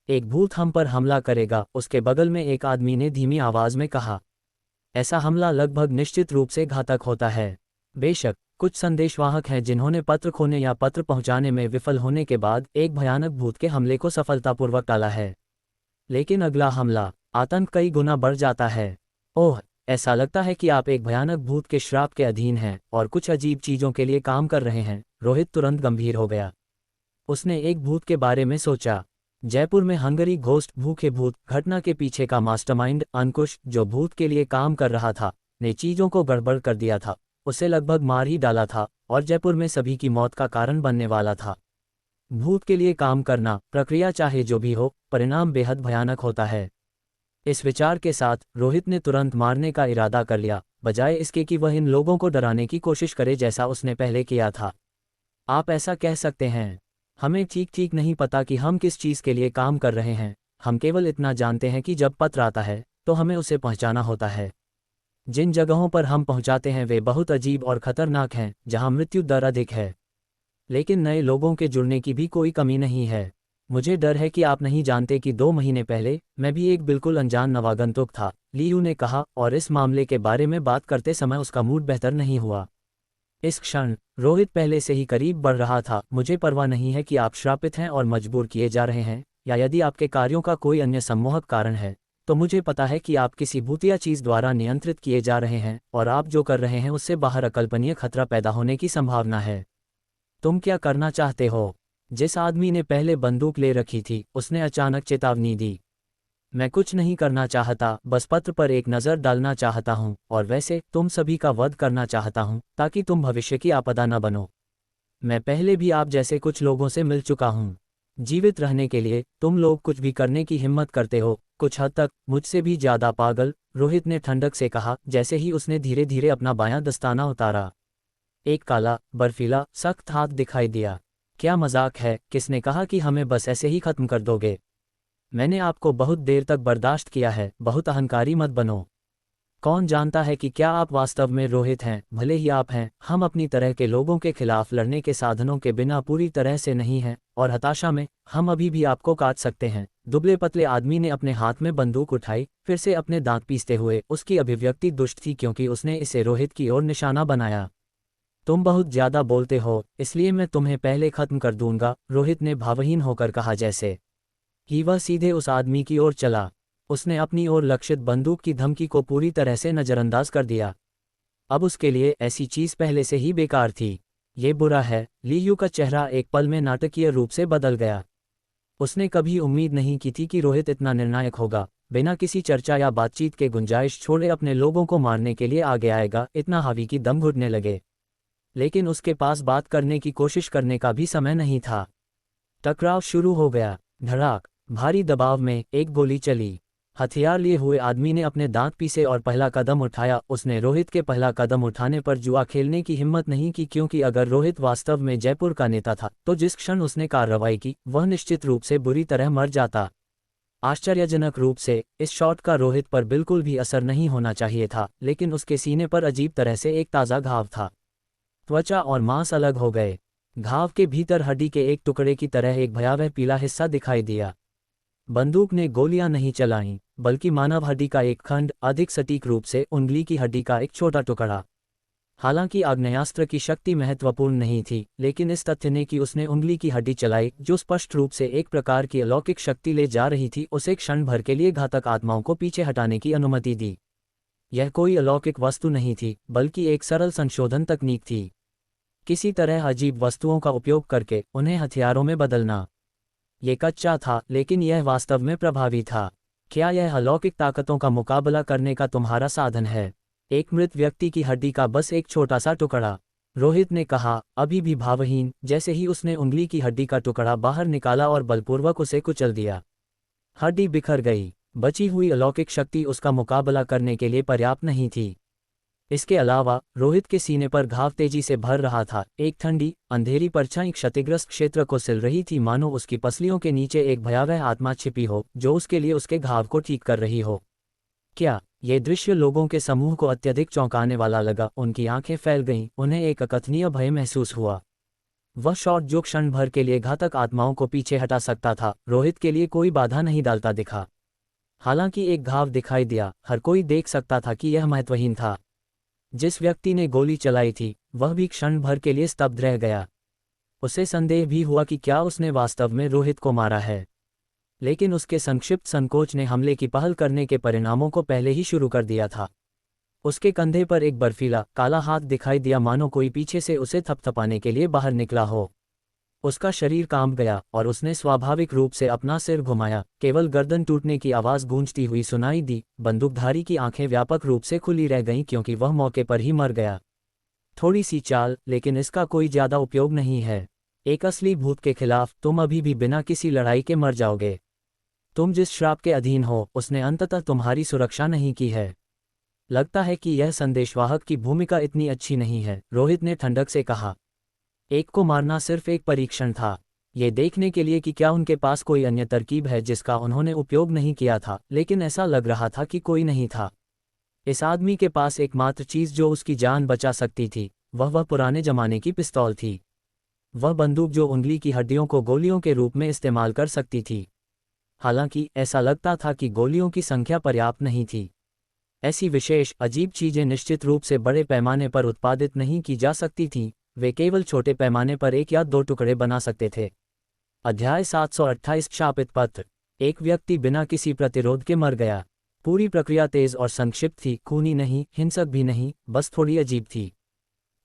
एक भूत हम पर हमला करेगा, उसके बगल में एक आदमी ने धीमी आवाज में कहा। ऐसा हमला लगभग निश्चित रूप से घातक होता है। बेशक, कुछ संदेशवाहक हैं जिन्होंने पत्र खोने या पत्र पहुंचाने में विफल होने के बाद एक भयानक भूत के हमले को सफलतापूर्वक टाला है। लेकिन अगला हमला, आतंक कई गुना बढ़ जाता है। ओह, ऐसा लगता है कि आप एक भयानक भूत के श्राप के अधीन हैं और कुछ अजीब चीजों के लिए काम कर रहे हैं। रोहित तुरंत गंभीर हो गया। उसने एक भूत के बारे में सोचा। जयपुर में हंगरी घोस्ट भूखे भूत घटना के पीछे का मास्टरमाइंड अंकुश, जो भूत के लिए काम कर रहा था, ने चीजों को गड़बड़ कर दिया था, उसे लगभग मार ही डाला था और जयपुर में सभी की मौत का कारण बनने वाला था। भूत के लिए काम करना, प्रक्रिया चाहे जो भी हो, परिणाम बेहद भयानक होता है। इस विचार के साथ रोहित ने तुरंत मारने का इरादा कर लिया, बजाय इसके कि वह इन लोगों को डराने की कोशिश करे जैसा उसने पहले किया था। आप ऐसा कह सकते हैं। हमें ठीक नहीं पता कि हम किस चीज़ के लिए काम कर रहे हैं। हम केवल इतना जानते हैं कि जब पत्र आता है तो हमें उसे पहुंचाना होता है। जिन जगहों पर हम पहुंचाते हैं वे बहुत अजीब और खतरनाक हैं, जहां मृत्यु दर अधिक है। लेकिन नए लोगों के जुड़ने की भी कोई कमी नहीं है। मुझे डर है कि आप नहीं जानते कि 2 महीने पहले मैं भी एक बिल्कुल अनजान नवागंतुक था, लियू ने कहा, और इस मामले के बारे में बात करते समय उसका मूड बेहतर नहीं हुआ। इस क्षण रोहित पहले से ही करीब बढ़ रहा था। मुझे परवाह नहीं है कि आप श्रापित हैं और मजबूर किए जा रहे हैं, या यदि आपके कार्यों का कोई अन्य सम्मोहक कारण है, तो मुझे पता है कि आप किसी भूतिया चीज द्वारा नियंत्रित किए जा रहे हैं और आप जो कर रहे हैं उससे बाहर अकल्पनीय खतरा पैदा होने की संभावना है। तुम क्या करना चाहते हो? जिस आदमी ने पहले बंदूक ले रखी थी उसने अचानक चेतावनी दी। मैं कुछ नहीं करना चाहता, बस पत्र पर एक नज़र डालना चाहता हूँ, और वैसे तुम सभी का वध करना चाहता हूँ ताकि तुम भविष्य की आपदा न बनो। मैं पहले भी आप जैसे कुछ लोगों से मिल चुका हूँ। जीवित रहने के लिए तुम लोग कुछ भी करने की हिम्मत करते हो, कुछ हद तक मुझसे भी ज्यादा पागल, रोहित ने ठंडक से कहा जैसे ही उसने धीरे धीरे अपना बायां दस्ताना उतारा। एक काला, बर्फीला, सख्त हाथ दिखाई दिया। क्या मजाक है? किसने कहा कि हमें बस ऐसे ही खत्म कर दोगे? मैंने आपको बहुत देर तक बर्दाश्त किया है, बहुत अहंकारी मत बनो। कौन जानता है कि क्या आप वास्तव में रोहित हैं? भले ही आप हैं, हम अपनी तरह के लोगों के खिलाफ लड़ने के साधनों के बिना पूरी तरह से नहीं हैं, और हताशा में हम अभी भी आपको काट सकते हैं। दुबले पतले आदमी ने अपने हाथ में बंदूक उठाई, फिर से अपने दांत पीसते हुए। उसकी अभिव्यक्ति दुष्ट थी क्योंकि उसने इसे रोहित की ओर निशाना बनाया। तुम बहुत ज्यादा बोलते हो, इसलिए मैं तुम्हें पहले खत्म कर दूंगा, रोहित ने भावहीन होकर कहा, जैसे कि वह सीधे उस आदमी की ओर चला। उसने अपनी ओर लक्षित बंदूक की धमकी को पूरी तरह से नजरअंदाज कर दिया। अब उसके लिए ऐसी चीज पहले से ही बेकार थी। ये बुरा है। ली यू का चेहरा एक पल में नाटकीय रूप से बदल गया। उसने कभी उम्मीद नहीं की थी कि रोहित इतना निर्णायक होगा, बिना किसी चर्चा या बातचीत के गुंजाइश छोड़े अपने लोगों को मारने के लिए आगे आएगा। इतना हावी कि दम घुटने लगे। लेकिन उसके पास बात करने की कोशिश करने का भी समय नहीं था। टकराव शुरू हो गया। धड़ाक, भारी दबाव में एक गोली चली। हथियार लिए हुए आदमी ने अपने दांत पीसे और पहला कदम उठाया। उसने रोहित के पहला कदम उठाने पर जुआ खेलने की हिम्मत नहीं की, क्योंकि अगर रोहित वास्तव में जयपुर का नेता था तो जिस क्षण उसने कार्रवाई की वह निश्चित रूप से बुरी तरह मर जाता। आश्चर्यजनक रूप से इस शॉट का रोहित पर बिल्कुल भी असर नहीं होना चाहिए था, लेकिन उसके सीने पर अजीब तरह से एक ताज़ा घाव था। त्वचा और मांस अलग हो गए। घाव के भीतर हड्डी के एक टुकड़े की तरह एक भयावह पीला हिस्सा दिखाई दिया। बंदूक ने गोलियां नहीं चलाईं, बल्कि मानव हड्डी का एक खंड, अधिक सटीक रूप से उंगली की हड्डी का एक छोटा टुकड़ा। हालांकि आग्नेयास्त्र की शक्ति महत्वपूर्ण नहीं थी, लेकिन इस तथ्य ने कि उसने उंगली की हड्डी चलाई, जो स्पष्ट रूप से एक प्रकार की अलौकिक शक्ति ले जा रही थी, उसे क्षण भर के लिए घातक आत्माओं को पीछे हटाने की अनुमति दी। यह कोई अलौकिक वस्तु नहीं थी, बल्कि एक सरल संशोधन तकनीक थी। किसी तरह अजीब वस्तुओं का उपयोग करके उन्हें हथियारों में बदलना। ये कच्चा था, लेकिन यह वास्तव में प्रभावी था। क्या यह अलौकिक ताकतों का मुकाबला करने का तुम्हारा साधन है? एक मृत व्यक्ति की हड्डी का बस एक छोटा सा टुकड़ा, रोहित ने कहा, अभी भी भावहीन। जैसे ही उसने उंगली की हड्डी का टुकड़ा बाहर निकाला और बलपूर्वक उसे कुचल दिया, हड्डी बिखर गई। बची हुई अलौकिक शक्ति उसका मुकाबला करने के लिए पर्याप्त नहीं थी। इसके अलावा रोहित के सीने पर घाव तेजी से भर रहा था। एक ठंडी, अंधेरी परछाई क्षतिग्रस्त क्षेत्र को सिल रही थी, मानो उसकी पसलियों के नीचे एक भयावह आत्मा छिपी हो, जो उसके लिए उसके घाव को ठीक कर रही हो। क्या ये दृश्य लोगों के समूह को अत्यधिक चौंकाने वाला लगा? उनकी आंखें फैल गईं, उन्हें एक अकथनीय भय महसूस हुआ। वह शॉट जो क्षण भर के लिए घातक आत्माओं को पीछे हटा सकता था, रोहित के लिए कोई बाधा नहीं डालता दिखा। हालांकि एक घाव दिखाई दिया, हर कोई देख सकता था कि यह महत्वहीन था। जिस व्यक्ति ने गोली चलाई थी वह भी क्षण भर के लिए स्तब्ध रह गया। उसे संदेह भी हुआ कि क्या उसने वास्तव में रोहित को मारा है, लेकिन उसके संक्षिप्त संकोच ने हमले की पहल करने के परिणामों को पहले ही शुरू कर दिया था। उसके कंधे पर एक बर्फीला, काला हाथ दिखाई दिया, मानो कोई पीछे से उसे थपथपाने के लिए बाहर निकला हो। उसका शरीर कांप गया और उसने स्वाभाविक रूप से अपना सिर घुमाया। केवल गर्दन टूटने की आवाज़ गूंजती हुई सुनाई दी। बंदूकधारी की आंखें व्यापक रूप से खुली रह गईं, क्योंकि वह मौके पर ही मर गया। थोड़ी सी चाल, लेकिन इसका कोई ज़्यादा उपयोग नहीं है। एक असली भूत के खिलाफ तुम अभी भी बिना किसी लड़ाई के मर जाओगे। तुम जिस श्राप के अधीन हो, उसने अंततः तुम्हारी सुरक्षा नहीं की है। लगता है कि यह संदेशवाहक की भूमिका इतनी अच्छी नहीं है, रोहित ने ठंडक से कहा। एक को मारना सिर्फ एक परीक्षण था, ये देखने के लिए कि क्या उनके पास कोई अन्य तरकीब है जिसका उन्होंने उपयोग नहीं किया था, लेकिन ऐसा लग रहा था कि कोई नहीं था। इस आदमी के पास एकमात्र चीज़ जो उसकी जान बचा सकती थी, वह पुराने जमाने की पिस्तौल थी। वह बंदूक जो उंगली की हड्डियों को गोलियों के रूप में इस्तेमाल कर सकती थी। हालांकि ऐसा लगता था कि गोलियों की संख्या पर्याप्त नहीं थी। ऐसी विशेष, अजीब चीज़ें निश्चित रूप से बड़े पैमाने पर उत्पादित नहीं की जा सकती थीं, वे केवल छोटे पैमाने पर एक या दो टुकड़े बना सकते थे। अध्याय 728 शापित पत्र। एक व्यक्ति बिना किसी प्रतिरोध के मर गया। पूरी प्रक्रिया तेज और संक्षिप्त थी, खूनी नहीं, हिंसक भी नहीं, बस थोड़ी अजीब थी।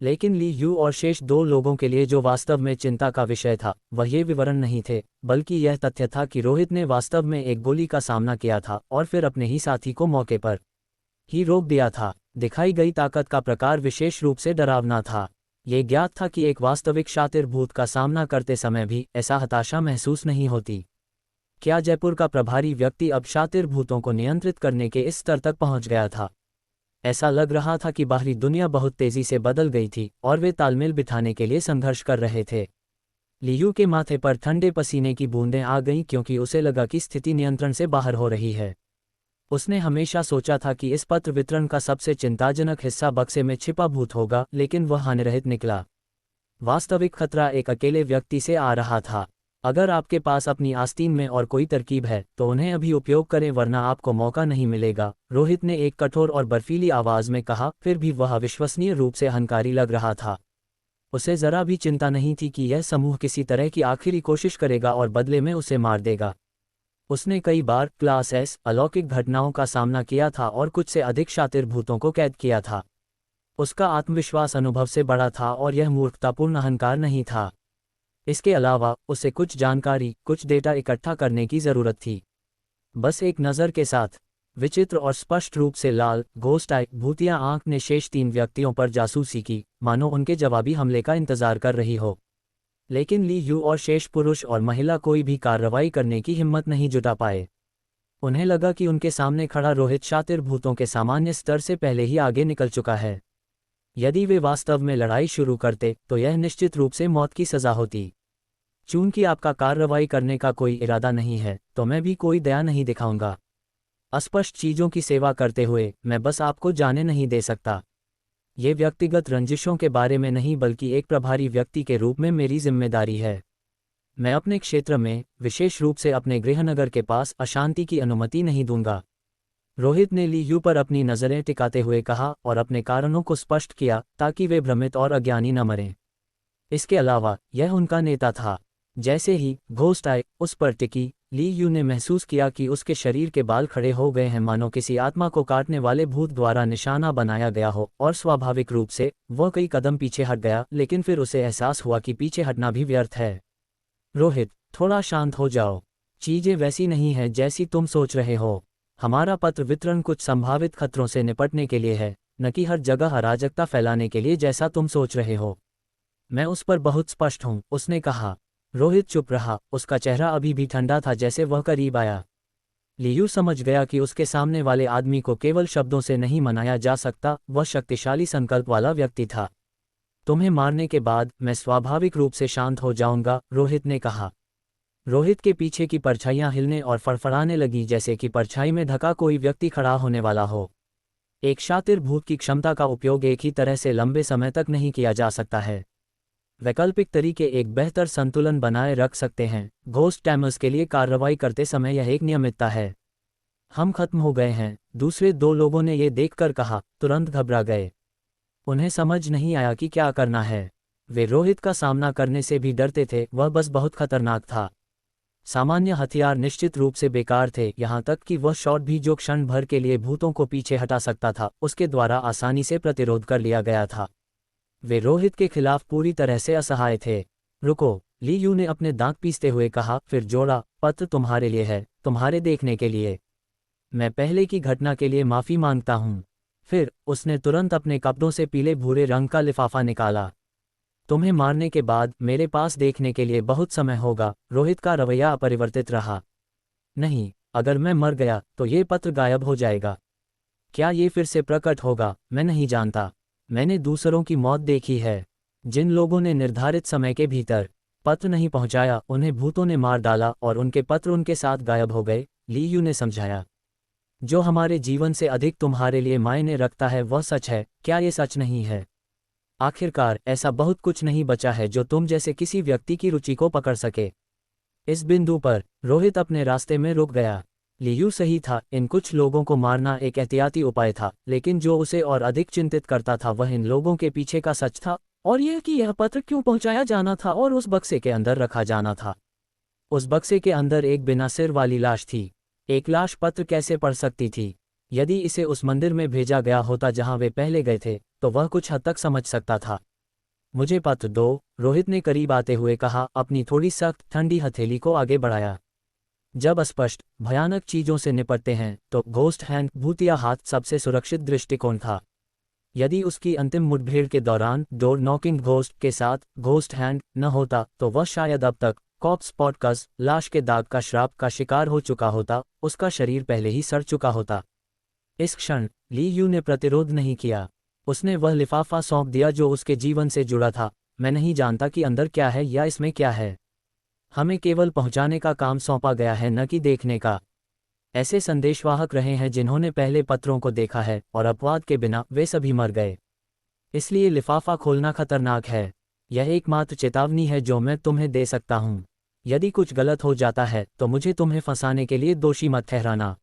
लेकिन ली यू और शेष दो लोगों के लिए जो वास्तव में चिंता का विषय था, वह ये विवरण नहीं थे, बल्कि यह तथ्य था कि रोहित ने वास्तव में एक गोली का सामना किया था और फिर अपने ही साथी को मौके पर ही रोक दिया था। दिखाई गई ताकत का प्रकार विशेष रूप से डरावना था। ये ज्ञात था कि एक वास्तविक शातिर भूत का सामना करते समय भी ऐसा हताशा महसूस नहीं होती। क्या जयपुर का प्रभारी व्यक्ति अब शातिर भूतों को नियंत्रित करने के इस स्तर तक पहुंच गया था? ऐसा लग रहा था कि बाहरी दुनिया बहुत तेजी से बदल गई थी और वे तालमेल बिठाने के लिए संघर्ष कर रहे थे। लियू के माथे पर ठंडे पसीने की बूंदें आ गईं, क्योंकि उसे लगा कि स्थिति नियंत्रण से बाहर हो रही है। उसने हमेशा सोचा था कि इस पत्र वितरण का सबसे चिंताजनक हिस्सा बक्से में छिपा भूत होगा, लेकिन वह हानिरहित निकला। वास्तविक खतरा एक अकेले व्यक्ति से आ रहा था। अगर आपके पास अपनी आस्तीन में और कोई तरकीब है तो उन्हें अभी उपयोग करें, वरना आपको मौका नहीं मिलेगा, रोहित ने एक कठोर और बर्फीली आवाज में कहा। फिर भी वह अविश्वसनीय रूप से अहंकारी लग रहा था। उसे जरा भी चिंता नहीं थी कि यह समूह किसी तरह की आखिरी कोशिश करेगा और बदले में उसे मार देगा। उसने कई बार क्लास एस अलौकिक घटनाओं का सामना किया था और कुछ से अधिक शातिर भूतों को कैद किया था। उसका आत्मविश्वास अनुभव से बड़ा था और यह मूर्खतापूर्ण अहंकार नहीं था। इसके अलावा उसे कुछ जानकारी, कुछ डेटा इकट्ठा करने की जरूरत थी। बस एक नज़र के साथ विचित्र और स्पष्ट रूप से लाल घोस्ट आई भूतिया आंख ने शेष 3 व्यक्तियों पर जासूसी की, मानो उनके जवाबी हमले का इंतजार कर रही हो। लेकिन ली यू और शेष पुरुष और महिला कोई भी कार्रवाई करने की हिम्मत नहीं जुटा पाए। उन्हें लगा कि उनके सामने खड़ा रोहित शातिर भूतों के सामान्य स्तर से पहले ही आगे निकल चुका है। यदि वे वास्तव में लड़ाई शुरू करते तो यह निश्चित रूप से मौत की सज़ा होती। चूंकि आपका कार्रवाई करने का कोई इरादा नहीं है, तो मैं भी कोई दया नहीं दिखाऊंगा। अस्पष्ट चीज़ों की सेवा करते हुए मैं बस आपको जाने नहीं दे सकता। ये व्यक्तिगत रंजिशों के बारे में नहीं बल्कि एक प्रभारी व्यक्ति के रूप में मेरी जिम्मेदारी है। मैं अपने क्षेत्र में, विशेष रूप से अपने गृहनगर के पास, अशांति की अनुमति नहीं दूंगा। रोहित ने ली यू पर अपनी नज़रें टिकाते हुए कहा और अपने कारणों को स्पष्ट किया ताकि वे भ्रमित और अज्ञानी न मरें। इसके अलावा यह उनका नेता था। जैसे ही घोस्ट आए उस पर टिकी, ली यू ने महसूस किया कि उसके शरीर के बाल खड़े हो गए हैं, मानो किसी आत्मा को काटने वाले भूत द्वारा निशाना बनाया गया हो, और स्वाभाविक रूप से वह कई कदम पीछे हट गया, लेकिन फिर उसे एहसास हुआ कि पीछे हटना भी व्यर्थ है। रोहित, थोड़ा शांत हो जाओ। चीजें वैसी नहीं हैं जैसी तुम सोच रहे हो। हमारा पत्र वितरण कुछ संभावित खतरों से निपटने के लिए है, न कि हर जगह अराजकता फैलाने के लिए जैसा तुम सोच रहे हो। मैं उस पर बहुत स्पष्ट हूं, उसने कहा। रोहित चुप रहा, उसका चेहरा अभी भी ठंडा था जैसे वह करीब आया। लियू समझ गया कि उसके सामने वाले आदमी को केवल शब्दों से नहीं मनाया जा सकता, वह शक्तिशाली संकल्प वाला व्यक्ति था। तुम्हें मारने के बाद मैं स्वाभाविक रूप से शांत हो जाऊंगा, रोहित ने कहा। रोहित के पीछे की परछाइयां हिलने और फड़फड़ाने लगी जैसे कि परछाई में ढका कोई व्यक्ति खड़ा होने वाला हो। एक शातिर भूत की क्षमता का उपयोग एक ही तरह से लंबे समय तक नहीं किया जा सकता है। वैकल्पिक तरीके एक बेहतर संतुलन बनाए रख सकते हैं। घोस्ट टैमर्स के लिए कार्रवाई करते समय यह एक नियमितता है। हम खत्म हो गए हैं, दूसरे 2 लोगों ने ये देखकर कहा, तुरंत घबरा गए। उन्हें समझ नहीं आया कि क्या करना है। वे रोहित का सामना करने से भी डरते थे, वह बस बहुत खतरनाक था। सामान्य हथियार निश्चित रूप से बेकार थे, यहाँ तक कि वह शॉट भी जो क्षण भर के लिए भूतों को पीछे हटा सकता था, उसके द्वारा आसानी से प्रतिरोध कर लिया गया था। वे रोहित के खिलाफ पूरी तरह से असहाय थे। रुको, ली यू ने अपने दांत पीसते हुए कहा, फिर जोड़ा, पत्र तुम्हारे लिए है, तुम्हारे देखने के लिए। मैं पहले की घटना के लिए माफ़ी मांगता हूँ। फिर उसने तुरंत अपने कपड़ों से पीले भूरे रंग का लिफाफा निकाला। तुम्हें मारने के बाद मेरे पास देखने के लिए बहुत समय होगा। रोहित का रवैया अपरिवर्तित रहा। नहीं, अगर मैं मर गया तो ये पत्र गायब हो जाएगा। क्या ये फिर से प्रकट होगा? मैं नहीं जानता। मैंने दूसरों की मौत देखी है। जिन लोगों ने निर्धारित समय के भीतर पत्र नहीं पहुंचाया, उन्हें भूतों ने मार डाला और उनके पत्र उनके साथ गायब हो गए, ली यू ने समझाया। जो हमारे जीवन से अधिक तुम्हारे लिए मायने रखता है वह सच है, क्या ये सच नहीं है? आखिरकार ऐसा बहुत कुछ नहीं बचा है जो तुम जैसे किसी व्यक्ति की रुचि को पकड़ सके। इस बिंदु पर रोहित अपने रास्ते में रुक गया। लियू सही था, इन कुछ लोगों को मारना एक एहतियाती उपाय था, लेकिन जो उसे और अधिक चिंतित करता था वह इन लोगों के पीछे का सच था, और यह कि यह पत्र क्यों पहुंचाया जाना था और उस बक्से के अंदर रखा जाना था। उस बक्से के अंदर एक बिना सिर वाली लाश थी। एक लाश पत्र कैसे पढ़ सकती थी? यदि इसे उस मंदिर में भेजा गया होता जहां वे पहले गए थे, तो वह कुछ हद तक समझ सकता था। मुझे पत्र दो, रोहित ने करीब आते हुए कहा, अपनी थोड़ी सख्त ठंडी हथेली को आगे बढ़ाया। जब अस्पष्ट भयानक चीजों से निपटते हैं तो घोस्ट हैंड भूतिया हाथ सबसे सुरक्षित दृष्टिकोण था। यदि उसकी अंतिम मुठभेड़ के दौरान डोर नॉकिंग घोस्ट के साथ घोस्ट हैंड न होता तो वह शायद अब तक कॉप्स पॉडकास्ट लाश के दाग का श्राप का शिकार हो चुका होता, उसका शरीर पहले ही सड़ चुका होता। इस क्षण ली यू ने प्रतिरोध नहीं किया। उसने वह लिफाफा सौंप दिया जो उसके जीवन से जुड़ा था। मैं नहीं जानता कि अंदर क्या है या इसमें क्या है। हमें केवल पहुंचाने का काम सौंपा गया है, न कि देखने का। ऐसे संदेशवाहक रहे हैं जिन्होंने पहले पत्रों को देखा है और अपवाद के बिना वे सभी मर गए। इसलिए लिफाफा खोलना खतरनाक है। यह एकमात्र चेतावनी है जो मैं तुम्हें दे सकता हूं। यदि कुछ गलत हो जाता है तो मुझे तुम्हें फंसाने के लिए दोषी मत ठहराना।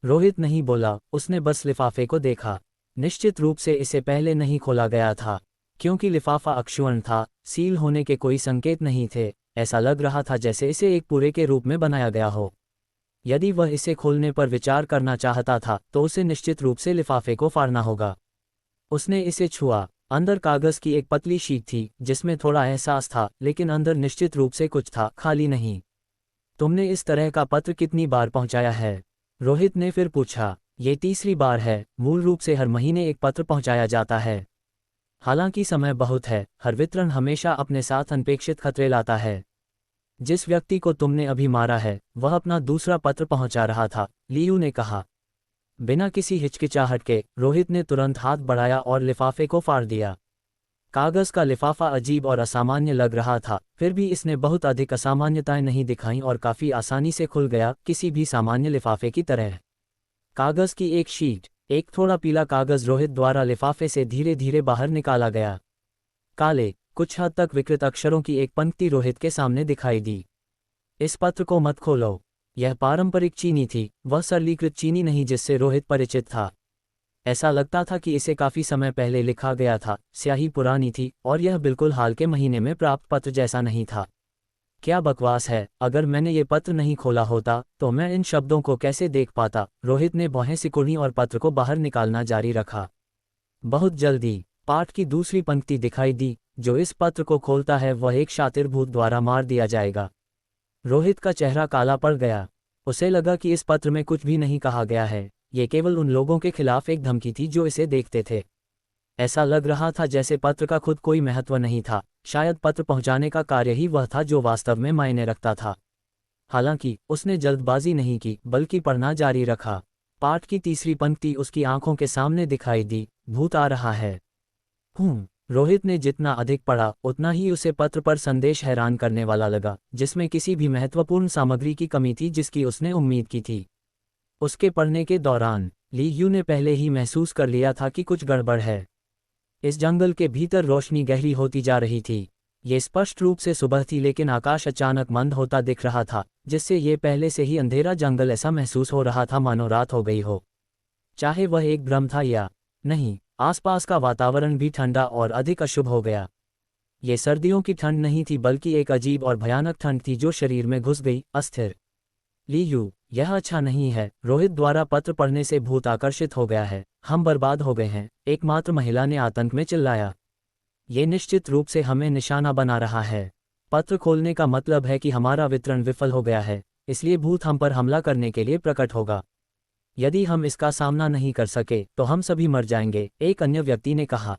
रोहित नहीं बोला, उसने बस लिफाफे को देखा। निश्चित रूप से इसे पहले नहीं खोला गया था। क्योंकि लिफाफा अक्षुण्ण था, सील होने के कोई संकेत नहीं थे, ऐसा लग रहा था जैसे इसे एक पूरे के रूप में बनाया गया हो। यदि वह इसे खोलने पर विचार करना चाहता था तो उसे निश्चित रूप से लिफाफे को फाड़ना होगा। उसने इसे छुआ। अंदर कागज की एक पतली शीट थी जिसमें थोड़ा एहसास था, लेकिन अंदर निश्चित रूप से कुछ था, खाली नहीं। तुमने इस तरह का पत्र कितनी बार पहुंचाया है? रोहित ने फिर पूछा। ये तीसरी बार है। मूल रूप से हर महीने एक पत्र पहुंचाया जाता है। हालांकि समय बहुत है, हर वितरण हमेशा अपने साथ अनपेक्षित खतरे लाता है। जिस व्यक्ति को तुमने अभी मारा है वह अपना दूसरा पत्र पहुंचा रहा था, लियू ने कहा। बिना किसी हिचकिचाहट के रोहित ने तुरंत हाथ बढ़ाया और लिफाफे को फाड़ दिया। कागज का लिफाफा अजीब और असामान्य लग रहा था, फिर भी इसने बहुत अधिक असामान्यताएं नहीं दिखाईं और काफी आसानी से खुल गया, किसी भी सामान्य लिफाफे की तरह। कागज की एक शीट, एक थोड़ा पीला कागज रोहित द्वारा लिफाफे से धीरे धीरे बाहर निकाला गया। काले, कुछ हद तक विकृत अक्षरों की एक पंक्ति रोहित के सामने दिखाई दी। इस पत्र को मत खोलो। यह पारंपरिक चीनी थी, वह सरलीकृत चीनी नहीं जिससे रोहित परिचित था। ऐसा लगता था कि इसे काफी समय पहले लिखा गया था, स्याही पुरानी थी और यह बिल्कुल हाल के महीने में प्राप्त पत्र जैसा नहीं था। क्या बकवास है, अगर मैंने ये पत्र नहीं खोला होता तो मैं इन शब्दों को कैसे देख पाता? रोहित ने भौहें सिकुड़ी और पत्र को बाहर निकालना जारी रखा। बहुत जल्दी पाठ की दूसरी पंक्ति दिखाई दी, जो इस पत्र को खोलता है वह एक शातिर भूत द्वारा मार दिया जाएगा। रोहित का चेहरा काला पड़ गया। उसे लगा कि इस पत्र में कुछ भी नहीं कहा गया है, ये केवल उन लोगों के खिलाफ एक धमकी थी जो इसे देखते थे। ऐसा लग रहा था जैसे पत्र का खुद कोई महत्व नहीं था, शायद पत्र पहुंचाने का कार्य ही वह था जो वास्तव में मायने रखता था। हालांकि उसने जल्दबाजी नहीं की, बल्कि पढ़ना जारी रखा। पाठ की तीसरी पंक्ति उसकी आंखों के सामने दिखाई दी, भूत आ रहा है। रोहित ने जितना अधिक पढ़ा उतना ही उसे पत्र पर संदेश हैरान करने वाला लगा, जिसमें किसी भी महत्वपूर्ण सामग्री की कमी थी जिसकी उसने उम्मीद की थी। उसके पढ़ने के दौरान ली यू ने पहले ही महसूस कर लिया था कि कुछ गड़बड़ है। इस जंगल के भीतर रोशनी गहरी होती जा रही थी। ये स्पष्ट रूप से सुबह थी, लेकिन आकाश अचानक मंद होता दिख रहा था, जिससे ये पहले से ही अंधेरा जंगल ऐसा महसूस हो रहा था मानो रात हो गई हो। चाहे वह एक भ्रम था या नहीं, आसपास का वातावरण भी ठंडा और अधिक अशुभ हो गया। ये सर्दियों की ठंड नहीं थी, बल्कि एक अजीब और भयानक ठंड थी जो शरीर में घुस गई, अस्थिर। ली यू, यह अच्छा नहीं है। रोहित द्वारा पत्र पढ़ने से भूत आकर्षित हो गया है, हम बर्बाद हो गए हैं, एकमात्र महिला ने आतंक में चिल्लाया। ये निश्चित रूप से हमें निशाना बना रहा है। पत्र खोलने का मतलब है कि हमारा वितरण विफल हो गया है, इसलिए भूत हम पर हमला करने के लिए प्रकट होगा। यदि हम इसका सामना नहीं कर सके तो हम सभी मर जाएंगे, एक अन्य व्यक्ति ने कहा।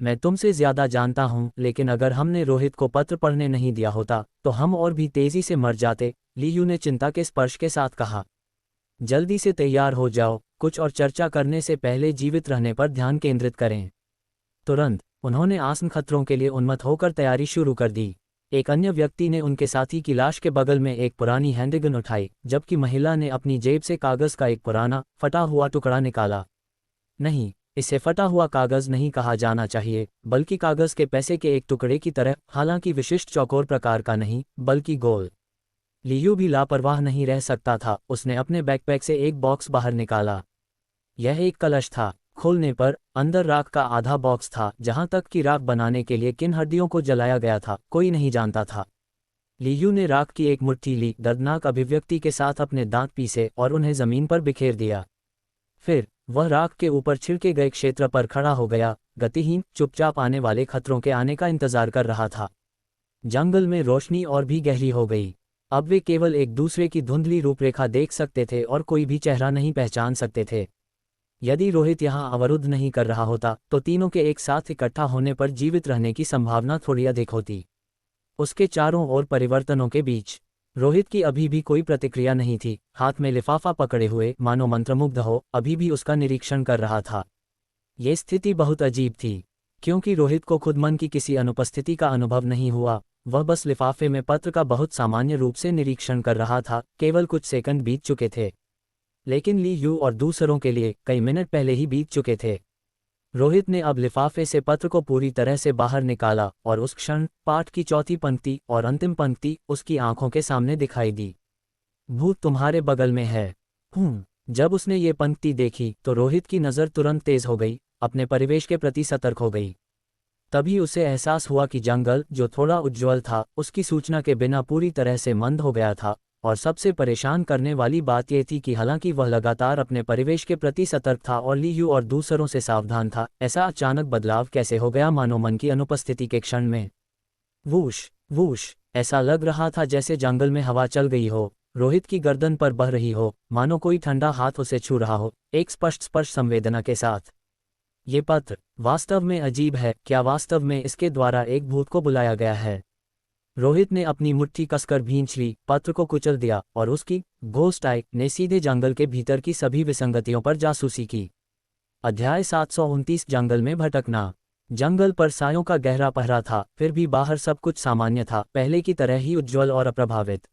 मैं तुमसे ज्यादा जानता हूं, लेकिन अगर हमने रोहित को पत्र पढ़ने नहीं दिया होता तो हम और भी तेजी से मर जाते, ली यू ने चिंता के स्पर्श के साथ कहा। जल्दी से तैयार हो जाओ, कुछ और चर्चा करने से पहले जीवित रहने पर ध्यान केंद्रित करें। तुरंत उन्होंने आसन खतरों के लिए उन्मत्त होकर तैयारी शुरू कर दी। एक अन्य व्यक्ति ने उनके साथी की लाश के बगल में एक पुरानी हैंडगन उठाई, जबकि महिला ने अपनी जेब से कागज का एक पुराना फटा हुआ टुकड़ा निकाला। नहीं, इसे फटा हुआ कागज नहीं कहा जाना चाहिए, बल्कि कागज के पैसे के एक टुकड़े की तरह, हालांकि विशिष्ट चौकोर प्रकार का नहीं, बल्कि गोल। लियू भी लापरवाह नहीं रह सकता था, उसने अपने बैकपैक से एक बॉक्स बाहर निकाला। यह एक कलश था। खोलने पर अंदर राख का आधा बॉक्स था, जहां तक कि राख बनाने के लिए किन हड्डियों को जलाया गया था कोई नहीं जानता था। लियू ने राख की एक मुट्ठी ली, दर्दनाक अभिव्यक्ति के साथ अपने दांत पीसे और उन्हें जमीन पर बिखेर दिया। फिर वह राख के ऊपर छिड़के गए क्षेत्र पर खड़ा हो गया, गतिहीन, चुपचाप आने वाले खतरों के आने का इंतजार कर रहा था। जंगल में रोशनी और भी गहरी हो गई। अब वे केवल एक दूसरे की धुंधली रूपरेखा देख सकते थे और कोई भी चेहरा नहीं पहचान सकते थे। यदि रोहित यहाँ अवरुद्ध नहीं कर रहा होता तो तीनों के एक साथ इकट्ठा होने पर जीवित रहने की संभावना थोड़ी अधिक होती। उसके चारों ओर परिवर्तनों के बीच रोहित की अभी भी कोई प्रतिक्रिया नहीं थी, हाथ में लिफाफा पकड़े हुए मानो मंत्रमुग्ध हो, अभी भी उसका निरीक्षण कर रहा था। ये स्थिति बहुत अजीब थी, क्योंकि रोहित को खुद मन की किसी अनुपस्थिति का अनुभव नहीं हुआ, वह बस लिफाफे में पत्र का बहुत सामान्य रूप से निरीक्षण कर रहा था। केवल कुछ सेकंड बीत चुके थे, लेकिन ली यू और दूसरों के लिए कई मिनट पहले ही बीत चुके थे। रोहित ने अब लिफाफे से पत्र को पूरी तरह से बाहर निकाला और उस क्षण पाठ की चौथी पंक्ति और अंतिम पंक्ति उसकी आंखों के सामने दिखाई दी। भूत तुम्हारे बगल में है। जब उसने ये पंक्ति देखी तो रोहित की नज़र तुरंत तेज हो गई, अपने परिवेश के प्रति सतर्क हो गई। तभी उसे एहसास हुआ कि जंगल, जो थोड़ा उज्ज्वल था, उसकी सूचना के बिना पूरी तरह से मंद हो गया था। और सबसे परेशान करने वाली बात यह थी कि हालांकि वह लगातार अपने परिवेश के प्रति सतर्क था और लियू और दूसरों से सावधान था, ऐसा अचानक बदलाव कैसे हो गया, मानो मन की अनुपस्थिति के क्षण में। वूश वूश, ऐसा लग रहा था जैसे जंगल में हवा चल गई हो, रोहित की गर्दन पर बह रही हो, मानो कोई ठंडा हाथ उसे छू रहा हो, एक स्पष्ट स्पर्श संवेदना के साथ। ये पत्र वास्तव में अजीब है। क्या वास्तव में इसके द्वारा एक भूत को बुलाया गया है? रोहित ने अपनी मुट्ठी कसकर भींच ली, पत्र को कुचल दिया और उसकी घोस्ट आई ने सीधे जंगल के भीतर की सभी विसंगतियों पर जासूसी की। अध्याय 729, जंगल में भटकना। जंगल पर सायों का गहरा पहरा था, फिर भी बाहर सब कुछ सामान्य था, पहले की तरह ही उज्ज्वल और अप्रभावित।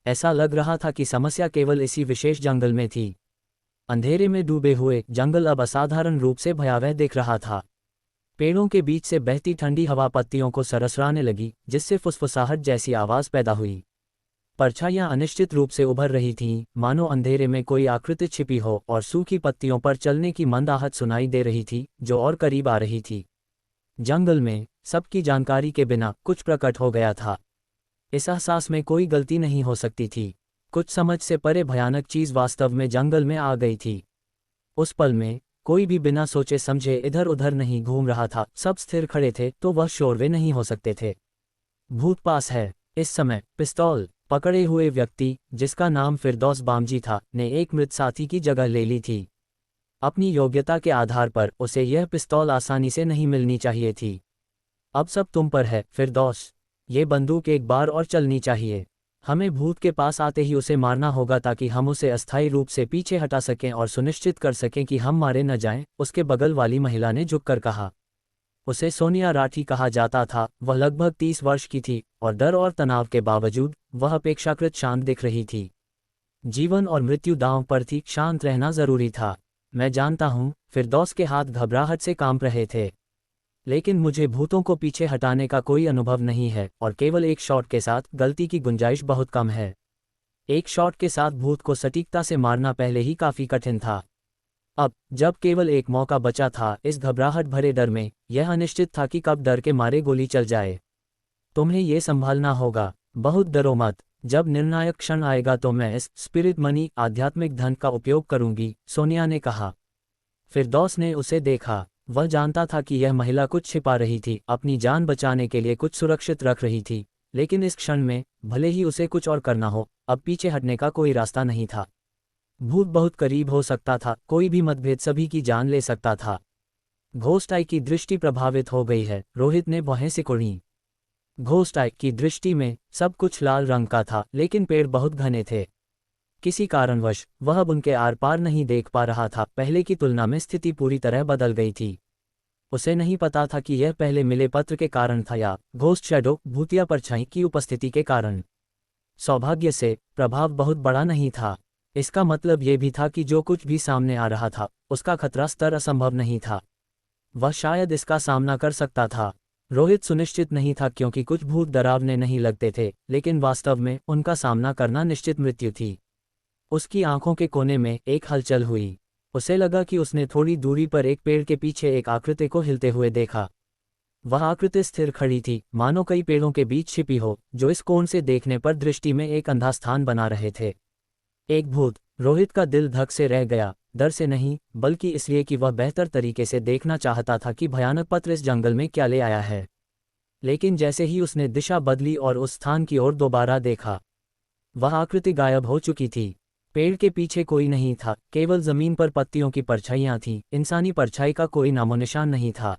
ऐसा लग रहा था कि समस्या केवल इसी विशेष जंगल में थी। अंधेरे में डूबे हुए जंगल अब असाधारण रूप से भयावह दिख रहा था। पेड़ों के बीच से बहती ठंडी हवा पत्तियों को सरसराने लगी, जिससे फुसफुसाहट जैसी आवाज पैदा हुई। परछाइयां अनिश्चित रूप से उभर रही थीं, मानो अंधेरे में कोई आकृति छिपी हो, और सूखी पत्तियों पर चलने की मंद आहट सुनाई दे रही थी, जो और करीब आ रही थी। जंगल में सबकी जानकारी के बिना कुछ प्रकट हो गया था। इस एहसास में कोई गलती नहीं हो सकती थी। कुछ समझ से परे भयानक चीज वास्तव में जंगल में आ गई थी। उस पल में कोई भी बिना सोचे समझे इधर उधर नहीं घूम रहा था, सब स्थिर खड़े थे, तो वह शोरवे नहीं हो सकते थे। भूत पास है। इस समय पिस्तौल पकड़े हुए व्यक्ति, जिसका नाम फिरदौस बामजी था, ने एक मृत साथी की जगह ले ली थी। अपनी योग्यता के आधार पर उसे यह पिस्तौल आसानी से नहीं मिलनी चाहिए थी। अब सब तुम पर है फिरदौस, ये बंदूक एक बार और चलनी चाहिए। हमें भूत के पास आते ही उसे मारना होगा ताकि हम उसे अस्थायी रूप से पीछे हटा सकें और सुनिश्चित कर सकें कि हम मारे न जाएं, उसके बगल वाली महिला ने झुककर कहा। उसे सोनिया राठी कहा जाता था। वह लगभग 30 वर्ष की थी और डर और तनाव के बावजूद वह अपेक्षाकृत शांत दिख रही थी। जीवन और मृत्यु दांव पर थी, शांत रहना जरूरी था। मैं जानता हूं, फिरदौस के हाथ घबराहट से कांप रहे थे। लेकिन मुझे भूतों को पीछे हटाने का कोई अनुभव नहीं है, और केवल एक शॉट के साथ गलती की गुंजाइश बहुत कम है। एक शॉट के साथ भूत को सटीकता से मारना पहले ही काफी कठिन था। अब जब केवल एक मौका बचा था, इस घबराहट भरे डर में यह अनिश्चित था कि कब डर के मारे गोली चल जाए। तुम्हें ये संभालना होगा, बहुत डरो मत। जब निर्णायक क्षण आएगा तो मैं इस स्पिरिट मनी, आध्यात्मिक धन का उपयोग करूंगी, सोनिया ने कहा। फिरदौस ने उसे देखा। वह जानता था कि यह महिला कुछ छिपा रही थी, अपनी जान बचाने के लिए कुछ सुरक्षित रख रही थी। लेकिन इस क्षण में, भले ही उसे कुछ और करना हो, अब पीछे हटने का कोई रास्ता नहीं था। भूत बहुत करीब हो सकता था, कोई भी मतभेद सभी की जान ले सकता था। घोस्ट आई की दृष्टि प्रभावित हो गई है, रोहित ने भौहें सिकुड़ी। घोस्ट आई की दृष्टि में सब कुछ लाल रंग का था, लेकिन पेड़ बहुत घने थे। किसी कारणवश वह अब उनके आर पार नहीं देख पा रहा था। पहले की तुलना में स्थिति पूरी तरह बदल गई थी। उसे नहीं पता था कि यह पहले मिले पत्र के कारण था या घोस्ट शैडो, भूतिया परछाई की उपस्थिति के कारण। सौभाग्य से प्रभाव बहुत बड़ा नहीं था। इसका मतलब यह भी था कि जो कुछ भी सामने आ रहा था, उसका खतरा स्तर असंभव नहीं था। वह शायद इसका सामना कर सकता था। रोहित सुनिश्चित नहीं था, क्योंकि कुछ भूत डरावने नहीं लगते थे, लेकिन वास्तव में उनका सामना करना निश्चित मृत्यु थी। उसकी आंखों के कोने में एक हलचल हुई। उसे लगा कि उसने थोड़ी दूरी पर एक पेड़ के पीछे एक आकृति को हिलते हुए देखा। वह आकृति स्थिर खड़ी थी, मानो कई पेड़ों के बीच छिपी हो, जो इस कोण से देखने पर दृष्टि में एक अंधा स्थान बना रहे थे। एक भूत। रोहित का दिल धक से रह गया, डर से नहीं, बल्कि इसलिए कि वह बेहतर तरीके से देखना चाहता था कि भयानक पत्र इस जंगल में क्या ले आया है। लेकिन जैसे ही उसने दिशा बदली और उस स्थान की ओर दोबारा देखा, वह आकृति गायब हो चुकी थी। पेड़ के पीछे कोई नहीं था, केवल जमीन पर पत्तियों की परछाइयां थीं। इंसानी परछाई का कोई नामोनिशान नहीं था।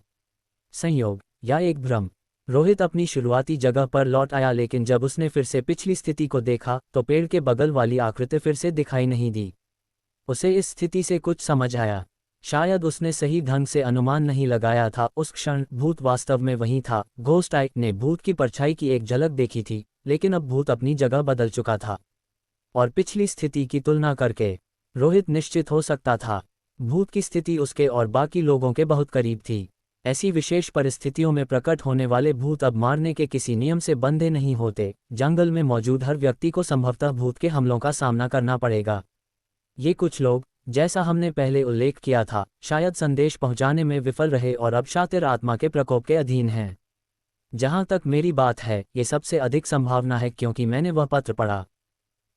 संयोग या एक भ्रम? रोहित अपनी शुरुआती जगह पर लौट आया, लेकिन जब उसने फिर से पिछली स्थिति को देखा तो पेड़ के बगल वाली आकृति फिर से दिखाई नहीं दी। उसे इस स्थिति से कुछ समझ आया। शायद उसने सही ढंग से अनुमान नहीं लगाया था। उस क्षण भूत वास्तव में वहीं था। घोस्ट आई ने भूत की परछाई की एक झलक देखी थी, लेकिन अब भूत अपनी जगह बदल चुका था। और पिछली स्थिति की तुलना करके रोहित निश्चित हो सकता था, भूत की स्थिति उसके और बाकी लोगों के बहुत करीब थी। ऐसी विशेष परिस्थितियों में प्रकट होने वाले भूत अब मारने के किसी नियम से बंधे नहीं होते। जंगल में मौजूद हर व्यक्ति को संभवतः भूत के हमलों का सामना करना पड़ेगा। ये कुछ लोग जैसा हमने पहले उल्लेख किया था, शायद संदेश पहुंचाने में विफल रहे और अब शातिर आत्मा के प्रकोप के अधीन हैं। जहां तक मेरी बात है, ये सबसे अधिक संभावना है क्योंकि मैंने वह पत्र पढ़ा।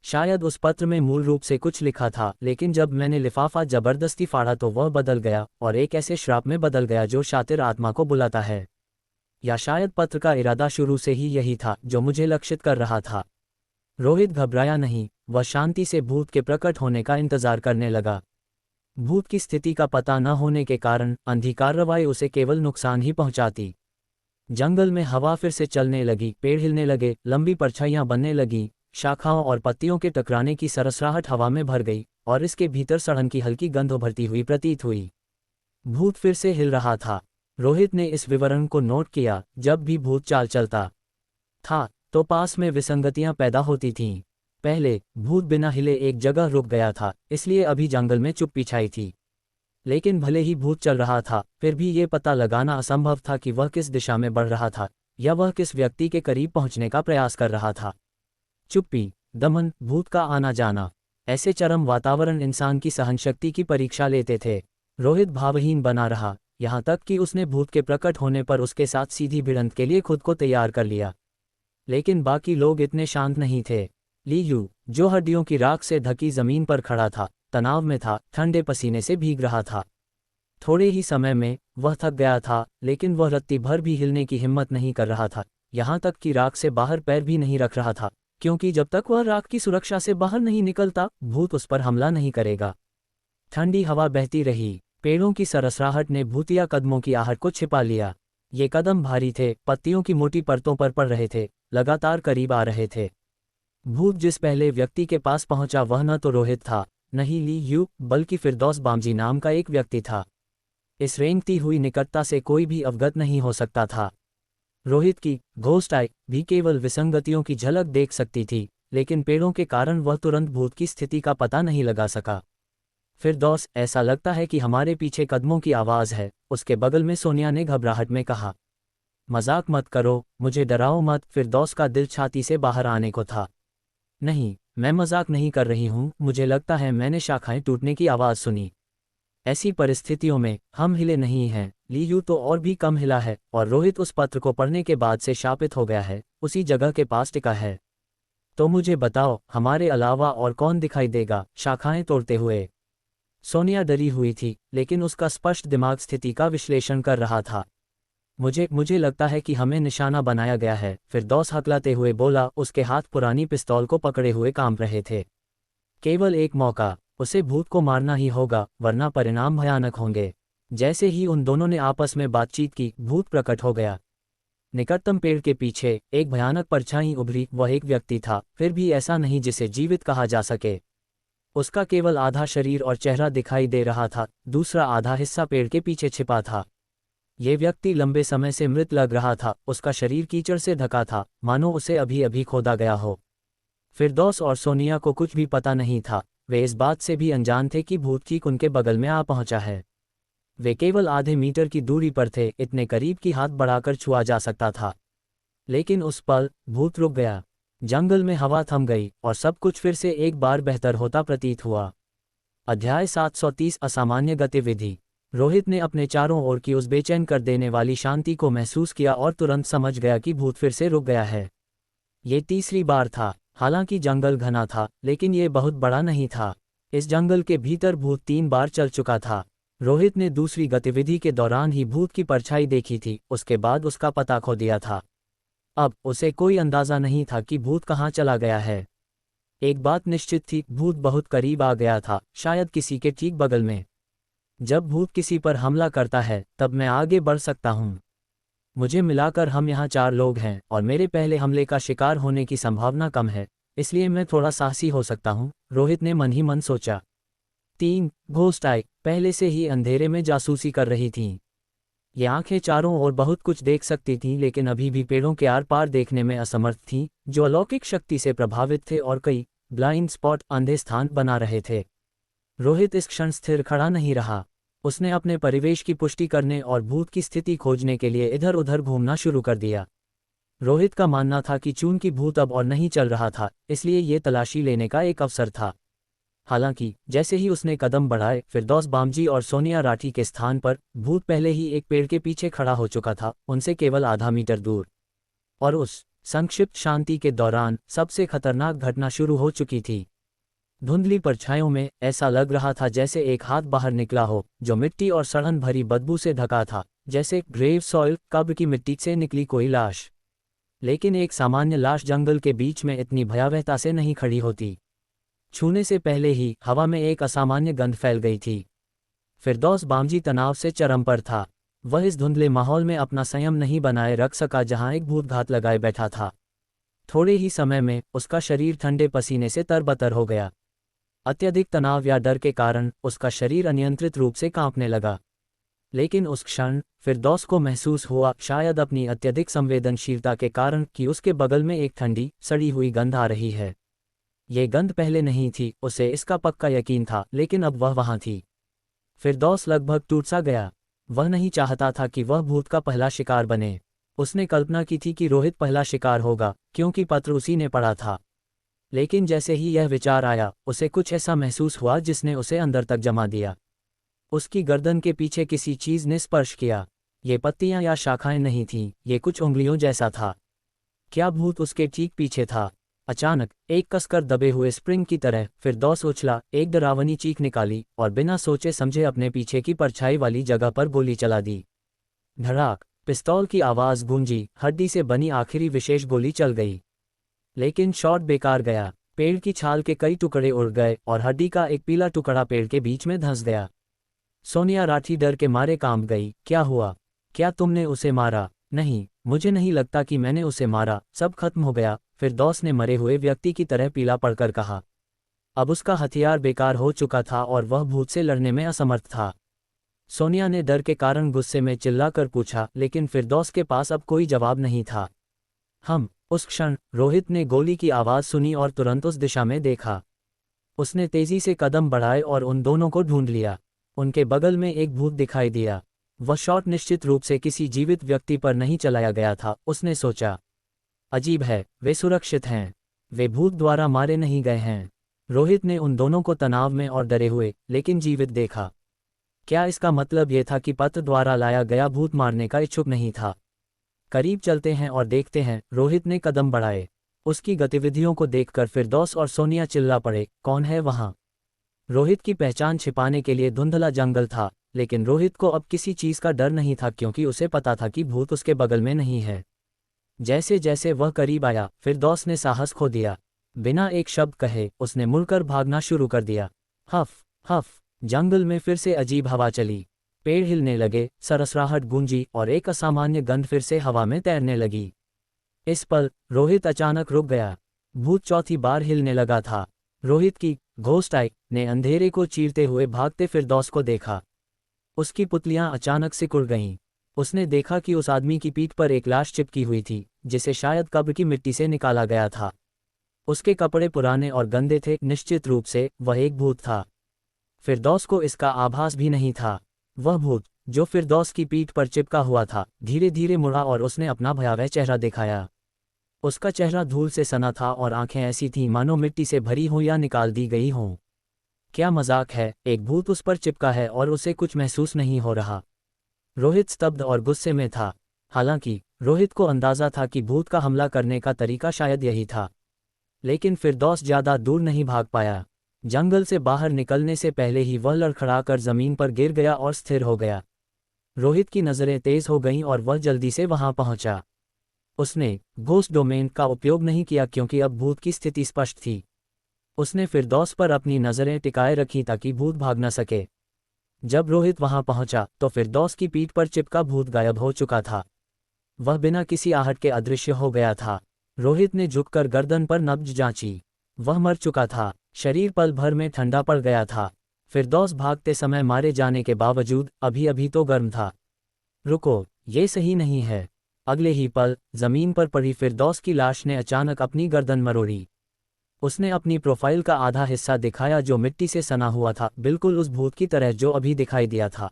शायद उस पत्र में मूल रूप से कुछ लिखा था, लेकिन जब मैंने लिफाफा जबरदस्ती फाड़ा तो वह बदल गया और एक ऐसे श्राप में बदल गया जो शातिर आत्मा को बुलाता है। या शायद पत्र का इरादा शुरू से ही यही था जो मुझे लक्षित कर रहा था। रोहित घबराया नहीं, वह शांति से भूत के प्रकट होने का इंतजार करने लगा। भूत की स्थिति का पता न होने के कारण अंधी कार्रवाई उसे केवल नुकसान ही पहुंचाती। जंगल में हवा फिर से चलने लगी, पेड़ हिलने लगे, लंबी परछाइयां बनने लगीं, शाखाओं और पत्तियों के टकराने की सरसराहट हवा में भर गई और इसके भीतर सड़न की हल्की गंध उभरती हुई प्रतीत हुई। भूत फिर से हिल रहा था। रोहित ने इस विवरण को नोट किया, जब भी भूत चाल चलता था तो पास में विसंगतियां पैदा होती थीं। पहले भूत बिना हिले एक जगह रुक गया था, इसलिए अभी जंगल में चुप्पी छाई थी। लेकिन भले ही भूत चल रहा था, फिर भी ये पता लगाना असंभव था कि वह किस दिशा में बढ़ रहा था या वह किस व्यक्ति के करीब पहुंचने का प्रयास कर रहा था। चुप्पी, दमन, भूत का आना जाना, ऐसे चरम वातावरण इंसान की सहनशक्ति की परीक्षा लेते थे। रोहित भावहीन बना रहा, यहाँ तक कि उसने भूत के प्रकट होने पर उसके साथ सीधी भिड़ंत के लिए खुद को तैयार कर लिया। लेकिन बाकी लोग इतने शांत नहीं थे। ली यू, जो हड्डियों की राख से ढकी जमीन पर खड़ा था, तनाव में था, ठंडे पसीने से भीग रहा था। थोड़े ही समय में वह थक गया था, लेकिन वह रत्ती भर भी हिलने की हिम्मत नहीं कर रहा था, यहाँ तक कि राख से बाहर पैर भी नहीं रख रहा था, क्योंकि जब तक वह राख की सुरक्षा से बाहर नहीं निकलता, भूत उस पर हमला नहीं करेगा। ठंडी हवा बहती रही, पेड़ों की सरसराहट ने भूतिया कदमों की आहट को छिपा लिया। ये कदम भारी थे, पत्तियों की मोटी परतों पर पड़ रहे थे, लगातार करीब आ रहे थे। भूत जिस पहले व्यक्ति के पास पहुंचा वह न तो रोहित था, न ही ली यू, बल्कि फिरदौस बामजी नाम का एक व्यक्ति था। इस रेंगती हुई निकटता से कोई भी अवगत नहीं हो सकता था। रोहित की घोस्ट आई भी केवल विसंगतियों की झलक देख सकती थी, लेकिन पेड़ों के कारण वह तुरंत भूत की स्थिति का पता नहीं लगा सका। फिरदौस, ऐसा लगता है कि हमारे पीछे कदमों की आवाज़ है, उसके बगल में सोनिया ने घबराहट में कहा। मजाक मत करो, मुझे डराओ मत, फिरदौस का दिल छाती से बाहर आने को था। नहीं, मैं मजाक नहीं कर रही हूँ, मुझे लगता है मैंने शाखाएं टूटने की आवाज़ सुनी। ऐसी परिस्थितियों में हम हिले नहीं हैं, ली यू तो और भी कम हिला है, और रोहित उस पत्र को पढ़ने के बाद से शापित हो गया है, उसी जगह के पास टिका है। तो मुझे बताओ, हमारे अलावा और कौन दिखाई देगा शाखाएं तोड़ते हुए? सोनिया डरी हुई थी, लेकिन उसका स्पष्ट दिमाग स्थिति का विश्लेषण कर रहा था। मुझे लगता है कि हमें निशाना बनाया गया है, फिरदौस हकलाते हुए बोला, उसके हाथ पुरानी पिस्तौल को पकड़े हुए कांप रहे थे। केवल एक मौका, उसे भूत को मारना ही होगा, वरना परिणाम भयानक होंगे। जैसे ही उन दोनों ने आपस में बातचीत की, भूत प्रकट हो गया। निकटतम पेड़ के पीछे एक भयानक परछाई उभरी, वह एक व्यक्ति था, फिर भी ऐसा नहीं जिसे जीवित कहा जा सके। उसका केवल आधा शरीर और चेहरा दिखाई दे रहा था, दूसरा आधा हिस्सा पेड़ के पीछे छिपा था। ये व्यक्ति लंबे समय से मृत लग रहा था, उसका शरीर कीचड़ से ढका था, मानो उसे अभी अभी खोदा गया हो। फिरदौस और सोनिया को कुछ भी पता नहीं था, वे इस बात से भी अनजान थे कि भूत ठीक उनके बगल में आ पहुंचा है। वे केवल आधे मीटर की दूरी पर थे, इतने करीब कि हाथ बढ़ाकर छुआ जा सकता था। लेकिन उस पल भूत रुक गया। जंगल में हवा थम गई और सब कुछ फिर से एक बार बेहतर होता प्रतीत हुआ। अध्याय 730 असामान्य गतिविधि। रोहित ने अपने चारों ओर की उस बेचैन कर देने वाली शांति को महसूस किया और तुरंत समझ गया कि भूत फिर से रुक गया है। ये तीसरी बार था। हालांकि जंगल घना था, लेकिन ये बहुत बड़ा नहीं था। इस जंगल के भीतर भूत 3 बार चल चुका था। रोहित ने दूसरी गतिविधि के दौरान ही भूत की परछाई देखी थी, उसके बाद उसका पता खो दिया था। अब उसे कोई अंदाजा नहीं था कि भूत कहाँ चला गया है। एक बात निश्चित थी, भूत बहुत करीब आ गया था, शायद किसी के ठीक बगल में। जब भूत किसी पर हमला करता है, तब मैं आगे बढ़ सकता हूँ। मुझे मिलाकर हम यहाँ 4 लोग हैं और मेरे पहले हमले का शिकार होने की संभावना कम है, इसलिए मैं थोड़ा साहसी हो सकता हूँ, रोहित ने मन ही मन सोचा। 3 घोस्ट आई पहले से ही अंधेरे में जासूसी कर रही थीं। ये आंखें चारों ओर बहुत कुछ देख सकती थीं, लेकिन अभी भी पेड़ों के आर पार देखने में असमर्थ थीं, जो अलौकिक शक्ति से प्रभावित थे और कई ब्लाइंड स्पॉट अंधे स्थान बना रहे थे। रोहित इस क्षण स्थिर खड़ा नहीं रहा। उसने अपने परिवेश की पुष्टि करने और भूत की स्थिति खोजने के लिए इधर उधर घूमना शुरू कर दिया। रोहित का मानना था कि चूंकि भूत अब और नहीं चल रहा था, इसलिए ये तलाशी लेने का एक अवसर था। हालांकि जैसे ही उसने कदम बढ़ाए, फिरदौस बामजी और सोनिया राठी के स्थान पर भूत पहले ही एक पेड़ के पीछे खड़ा हो चुका था, उनसे केवल आधा मीटर दूर। और उस संक्षिप्त शांति के दौरान सबसे खतरनाक घटना शुरू हो चुकी थी। धुंधली परछाइयों में ऐसा लग रहा था जैसे एक हाथ बाहर निकला हो, जो मिट्टी और सड़न भरी बदबू से ढका था, जैसे ग्रेव सॉइल, कब्र की मिट्टी से निकली कोई लाश। लेकिन एक सामान्य लाश जंगल के बीच में इतनी भयावहता से नहीं खड़ी होती। छूने से पहले ही हवा में एक असामान्य गंध फैल गई थी। फिरदौस बामजी तनाव से चरम पर था। वह इस धुंधले माहौल में अपना संयम नहीं बनाए रख सका जहां एक भूत घात लगाए बैठा था। थोड़े ही समय में उसका शरीर ठंडे पसीने से तरबतर हो गया। अत्यधिक तनाव या डर के कारण उसका शरीर अनियंत्रित रूप से कांपने लगा। लेकिन उस क्षण फिरदौस को महसूस हुआ, शायद अपनी अत्यधिक संवेदनशीलता के कारण, कि उसके बगल में एक ठंडी सड़ी हुई गंध आ रही है। ये गंध पहले नहीं थी, उसे इसका पक्का यकीन था, लेकिन अब वह वहां थी। फिरदौस लगभग टूट सा गया। वह नहीं चाहता था कि वह भूत का पहला शिकार बने। उसने कल्पना की थी कि रोहित पहला शिकार होगा, क्योंकि पत्र उसी ने पढ़ा था। लेकिन जैसे ही यह विचार आया, उसे कुछ ऐसा महसूस हुआ जिसने उसे अंदर तक जमा दिया। उसकी गर्दन के पीछे किसी चीज ने स्पर्श किया। ये पत्तियां या शाखाएं नहीं थीं, ये कुछ उंगलियों जैसा था। क्या भूत उसके ठीक पीछे था? अचानक एक कसकर दबे हुए स्प्रिंग की तरह फिरदौस उछला, एक डरावनी चीख निकाली और बिना सोचे समझे अपने पीछे की परछाई वाली जगह पर गोली चला दी। धड़ाक, पिस्तौल की आवाज गूंजी, हड्डी से बनी आखिरी विशेष गोली चल गई। लेकिन शॉट बेकार गया। पेड़ की छाल के कई टुकड़े उड़ गए और हड्डी का एक पीला टुकड़ा पेड़ के बीच में धंस गया। सोनिया राठी डर के मारे कांप गई। क्या हुआ? क्या तुमने उसे मारा? नहीं, मुझे नहीं लगता कि मैंने उसे मारा, सब खत्म हो गया, फिरदौस ने मरे हुए व्यक्ति की तरह पीला पड़कर कहा। अब उसका हथियार बेकार हो चुका था और वह भूत से लड़ने में असमर्थ था। सोनिया ने डर के कारण गुस्से में चिल्लाकर पूछा, लेकिन फिरदौस के पास अब कोई जवाब नहीं था। उस क्षण रोहित ने गोली की आवाज़ सुनी और तुरंत उस दिशा में देखा। उसने तेजी से कदम बढ़ाए और उन दोनों को ढूंढ लिया। उनके बगल में एक भूत दिखाई दिया। वह शॉट निश्चित रूप से किसी जीवित व्यक्ति पर नहीं चलाया गया था, उसने सोचा। अजीब है, वे सुरक्षित हैं। वे भूत द्वारा मारे नहीं गए हैं। रोहित ने उन दोनों को तनाव में और डरे हुए लेकिन जीवित देखा। क्या इसका मतलब यह था कि पत्र द्वारा लाया गया भूत मारने का इच्छुक नहीं था? करीब चलते हैं और देखते हैं। रोहित ने कदम बढ़ाए। उसकी गतिविधियों को देखकर फिरदौस और सोनिया चिल्ला पड़े, कौन है वहां? रोहित की पहचान छिपाने के लिए धुंधला जंगल था, लेकिन रोहित को अब किसी चीज का डर नहीं था, क्योंकि उसे पता था कि भूत उसके बगल में नहीं है। जैसे जैसे वह करीब आया, फिरदौस ने साहस खो दिया। बिना एक शब्द कहे उसने मुड़कर भागना शुरू कर दिया। हफ हफ, जंगल में फिर से अजीब हवा चली। पेड़ हिलने लगे, सरसराहट गूंजी और एक असामान्य गंध फिर से हवा में तैरने लगी। इस पल रोहित अचानक रुक गया। भूत चौथी बार हिलने लगा था। रोहित की घोस्ट आई ने अंधेरे को चीरते हुए भागते फिरदौस को देखा। उसकी पुतलियां अचानक सिकुड़ गईं। उसने देखा कि उस आदमी की पीठ पर एक लाश चिपकी हुई थी, जिसे शायद कब्र की मिट्टी से निकाला गया था। उसके कपड़े पुराने और गंदे थे, निश्चित रूप से वह एक भूत था। फिरदौस को इसका आभास भी नहीं था। वह भूत जो फिरदौस की पीठ पर चिपका हुआ था, धीरे धीरे मुड़ा और उसने अपना भयावह चेहरा दिखाया। उसका चेहरा धूल से सना था और आंखें ऐसी थीं मानो मिट्टी से भरी हों या निकाल दी गई हों। क्या मजाक है? एक भूत उस पर चिपका है और उसे कुछ महसूस नहीं हो रहा। रोहित स्तब्ध और गुस्से में था। हालांकि रोहित को अंदाजा था कि भूत का हमला करने का तरीका शायद यही था। लेकिन फिरदौस ज्यादा दूर नहीं भाग पाया। जंगल से बाहर निकलने से पहले ही वह लड़खड़ाकर जमीन पर गिर गया और स्थिर हो गया। रोहित की नज़रें तेज हो गईं और वह जल्दी से वहां पहुंचा। उसने घोस्ट डोमेन का उपयोग नहीं किया, क्योंकि अब भूत की स्थिति स्पष्ट थी। उसने फिरदौस पर अपनी नज़रें टिकाए रखी ताकि भूत भाग न सके। जब रोहित वहां पहुंचा तो फिरदौस की पीठ पर चिपका भूत गायब हो चुका था। वह बिना किसी आहट के अदृश्य हो गया था। रोहित ने झुककर गर्दन पर नब्ज जांची। वह मर चुका था। शरीर पल भर में ठंडा पड़ गया था। फिरदौस भागते समय मारे जाने के बावजूद अभी अभी तो गर्म था। रुको, ये सही नहीं है। अगले ही पल जमीन पर पड़ी फिरदौस की लाश ने अचानक अपनी गर्दन मरोड़ी। उसने अपनी प्रोफाइल का आधा हिस्सा दिखाया जो मिट्टी से सना हुआ था, बिल्कुल उस भूत की तरह जो अभी दिखाई दिया था।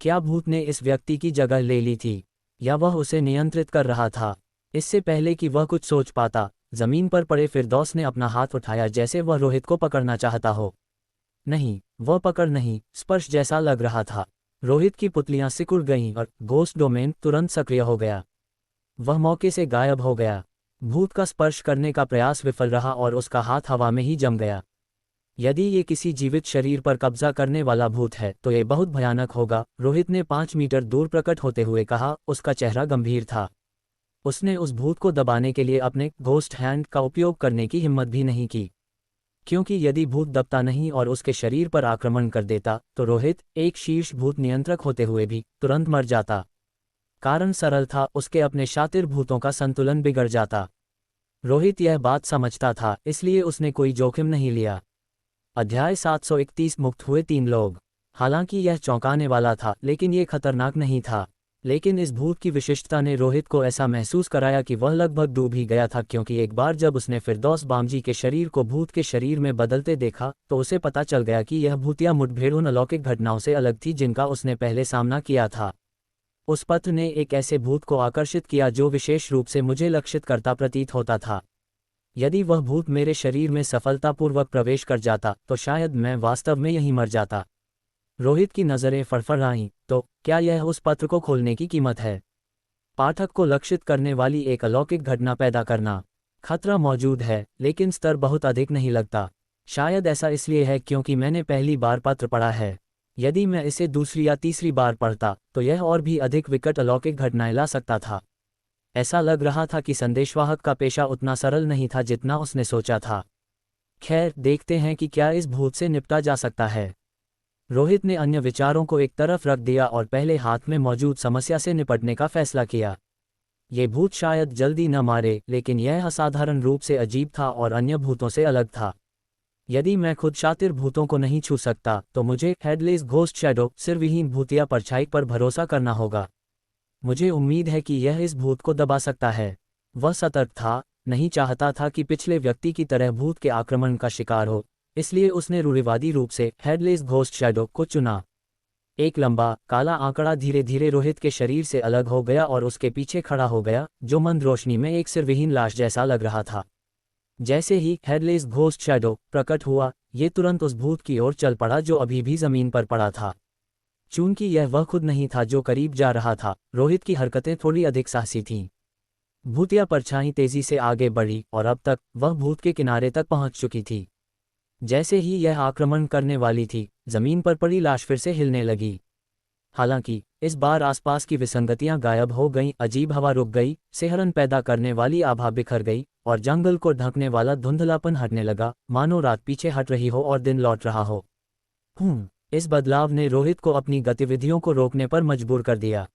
क्या भूत ने इस व्यक्ति की जगह ले ली थी, या वह उसे नियंत्रित कर रहा था? इससे पहले कि वह कुछ सोच पाता, जमीन पर पड़े फिरदौस ने अपना हाथ उठाया जैसे वह रोहित को पकड़ना चाहता हो। नहीं, वह पकड़ नहीं, स्पर्श जैसा लग रहा था। रोहित की पुतलियां सिकुड़ गईं और घोस्ट डोमेन तुरंत सक्रिय हो गया। वह मौके से गायब हो गया। भूत का स्पर्श करने का प्रयास विफल रहा और उसका हाथ हवा में ही जम गया। यदि ये किसी जीवित शरीर पर कब्जा करने वाला भूत है तो ये बहुत भयानक होगा, रोहित ने 5 मीटर दूर प्रकट होते हुए कहा। उसका चेहरा गंभीर था। उसने उस भूत को दबाने के लिए अपने घोस्ट हैंड का उपयोग करने की हिम्मत भी नहीं की, क्योंकि यदि भूत दबता नहीं और उसके शरीर पर आक्रमण कर देता तो रोहित, एक शीर्ष भूत नियंत्रक होते हुए भी, तुरंत मर जाता। कारण सरल था, उसके अपने शातिर भूतों का संतुलन बिगड़ जाता। रोहित यह बात समझता था, इसलिए उसने कोई जोखिम नहीं लिया। अध्याय 731 मुक्त हुए 3 लोग। हालांकि यह चौंकाने वाला था, लेकिन ये खतरनाक नहीं था। लेकिन इस भूत की विशिष्टता ने रोहित को ऐसा महसूस कराया कि वह लगभग डूब ही गया था, क्योंकि एक बार जब उसने फिरदौस बामजी के शरीर को भूत के शरीर में बदलते देखा तो उसे पता चल गया कि यह भूतिया मुठभेड़ उन अलौकिक घटनाओं से अलग थी जिनका उसने पहले सामना किया था। उस पत्र ने एक ऐसे भूत को आकर्षित किया जो विशेष रूप से मुझे लक्षित करता प्रतीत होता था। यदि वह भूत मेरे शरीर में सफलतापूर्वक प्रवेश कर जाता तो शायद मैं वास्तव में यहीं मर जाता। रोहित की नज़रें फड़फड़ाईं। तो क्या यह उस पत्र को खोलने की कीमत है? पाठक को लक्षित करने वाली एक अलौकिक घटना पैदा करना। खतरा मौजूद है, लेकिन स्तर बहुत अधिक नहीं लगता। शायद ऐसा इसलिए है क्योंकि मैंने पहली बार पत्र पढ़ा है। यदि मैं इसे दूसरी या तीसरी बार पढ़ता तो यह और भी अधिक विकट अलौकिक घटनाएं ला सकता था। ऐसा लग रहा था कि संदेशवाहक का पेशा उतना सरल नहीं था जितना उसने सोचा था। खैर, देखते हैं कि क्या इस भूत से निपटा जा सकता है। रोहित ने अन्य विचारों को एक तरफ रख दिया और पहले हाथ में मौजूद समस्या से निपटने का फैसला किया। ये भूत शायद जल्दी न मारे, लेकिन यह असाधारण रूप से अजीब था और अन्य भूतों से अलग था। यदि मैं खुद शातिर भूतों को नहीं छू सकता तो मुझे हेडलेस घोस्ट शैडो, सिरविहीन भूतिया परछाई पर भरोसा करना होगा। मुझे उम्मीद है कि यह इस भूत को दबा सकता है। वह सतर्क था, नहीं चाहता था कि पिछले व्यक्ति की तरह भूत के आक्रमण का शिकार हो, इसलिए उसने रूढ़िवादी रूप से हेडलेस घोस्ट शैडो को चुना। एक लंबा, काला आंकड़ा धीरे धीरे रोहित के शरीर से अलग हो गया और उसके पीछे खड़ा हो गया, जो मंद रोशनी में एक सिरविहीन लाश जैसा लग रहा था। जैसे ही हेडलेस घोस्ट शैडो प्रकट हुआ, ये तुरंत उस भूत की ओर चल पड़ा जो अभी भी जमीन पर पड़ा था। चूंकि यह वह खुद नहीं था जो करीब जा रहा था, रोहित की हरकतें थोड़ी अधिक साहसी थीं। भूतिया परछाई तेजी से आगे बढ़ी और अब तक वह भूत के किनारे तक पहुंच चुकी थी। जैसे ही यह आक्रमण करने वाली थी, जमीन पर पड़ी लाश फिर से हिलने लगी। हालांकि इस बार आसपास की विसंगतियां गायब हो गईं, अजीब हवा रुक गई, सिहरन पैदा करने वाली आभा बिखर गई और जंगल को ढकने वाला धुंधलापन हटने लगा, मानो रात पीछे हट रही हो और दिन लौट रहा हो। इस बदलाव ने रोहित को अपनी गतिविधियों को रोकने पर मजबूर कर दिया।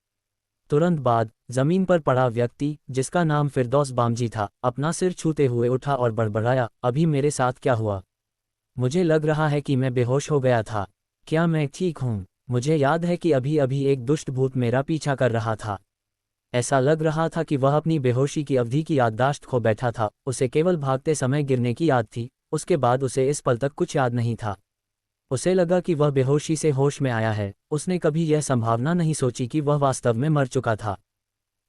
तुरंत बाद जमीन पर पड़ा व्यक्ति, जिसका नाम फिरदौस बामजी था, अपना सिर छूते हुए उठा और बड़बड़ाया, अभी मेरे साथ क्या हुआ? मुझे लग रहा है कि मैं बेहोश हो गया था। क्या मैं ठीक हूँ? मुझे याद है कि अभी अभी एक दुष्ट भूत मेरा पीछा कर रहा था। ऐसा लग रहा था कि वह अपनी बेहोशी की अवधि की याददाश्त खो बैठा था, उसे केवल भागते समय गिरने की याद थी, उसके बाद उसे इस पल तक कुछ याद नहीं था। उसे लगा कि वह बेहोशी से होश में आया है, उसने कभी यह संभावना नहीं सोची कि वह वास्तव में मर चुका था,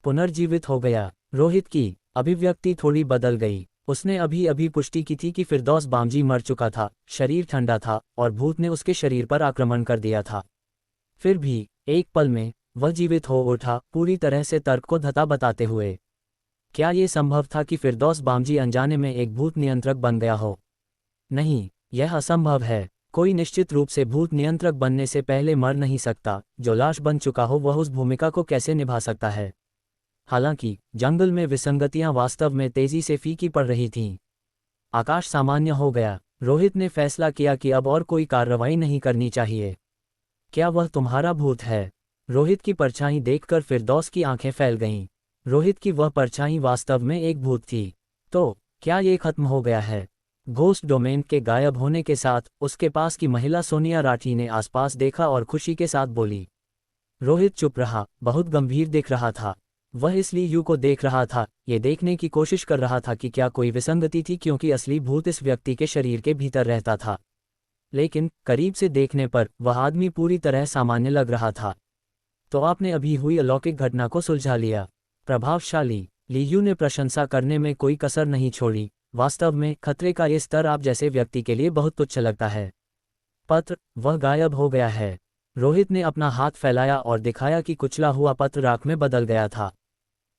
पुनर्जीवित हो गया। रोहित की अभिव्यक्ति थोड़ी बदल गई। उसने अभी अभी पुष्टि की थी कि फिरदौस बामजी मर चुका था, शरीर ठंडा था और भूत ने उसके शरीर पर आक्रमण कर दिया था। फिर भी एक पल में वह जीवित हो उठा, पूरी तरह से तर्क को धता बताते हुए। क्या ये संभव था कि फिरदौस बामजी अनजाने में एक भूत नियंत्रक बन गया हो? नहीं, यह असंभव है। कोई निश्चित रूप से भूत नियंत्रक बनने से पहले मर नहीं सकता। जो लाश बन चुका हो वह उस भूमिका को कैसे निभा सकता है? हालांकि जंगल में विसंगतियां वास्तव में तेजी से फीकी पड़ रही थीं। आकाश सामान्य हो गया। रोहित ने फैसला किया कि अब और कोई कार्रवाई नहीं करनी चाहिए। क्या वह तुम्हारा भूत है? रोहित की परछाई देखकर फिरदौस की आंखें फैल गईं। रोहित की वह परछाई वास्तव में एक भूत थी। तो क्या ये खत्म हो गया है? घोस्ट डोमेन के गायब होने के साथ उसके पास की महिला सोनिया राठी ने आसपास देखा और खुशी के साथ बोली। रोहित चुप रहा, बहुत गंभीर दिख रहा था। वह इसलिए यू को देख रहा था, ये देखने की कोशिश कर रहा था कि क्या कोई विसंगति थी, क्योंकि असली भूत इस व्यक्ति के शरीर के भीतर रहता था। लेकिन करीब से देखने पर वह आदमी पूरी तरह सामान्य लग रहा था। तो आपने अभी हुई अलौकिक घटना को सुलझा लिया। प्रभावशाली। लीयू ने प्रशंसा करने में कोई कसर नहीं छोड़ी। वास्तव में खतरे का ये स्तर आप जैसे व्यक्ति के लिए बहुत तुच्छ लगता है। पत्र, वह गायब हो गया है। रोहित ने अपना हाथ फैलाया और दिखाया कि कुचला हुआ पत्र राख में बदल गया था।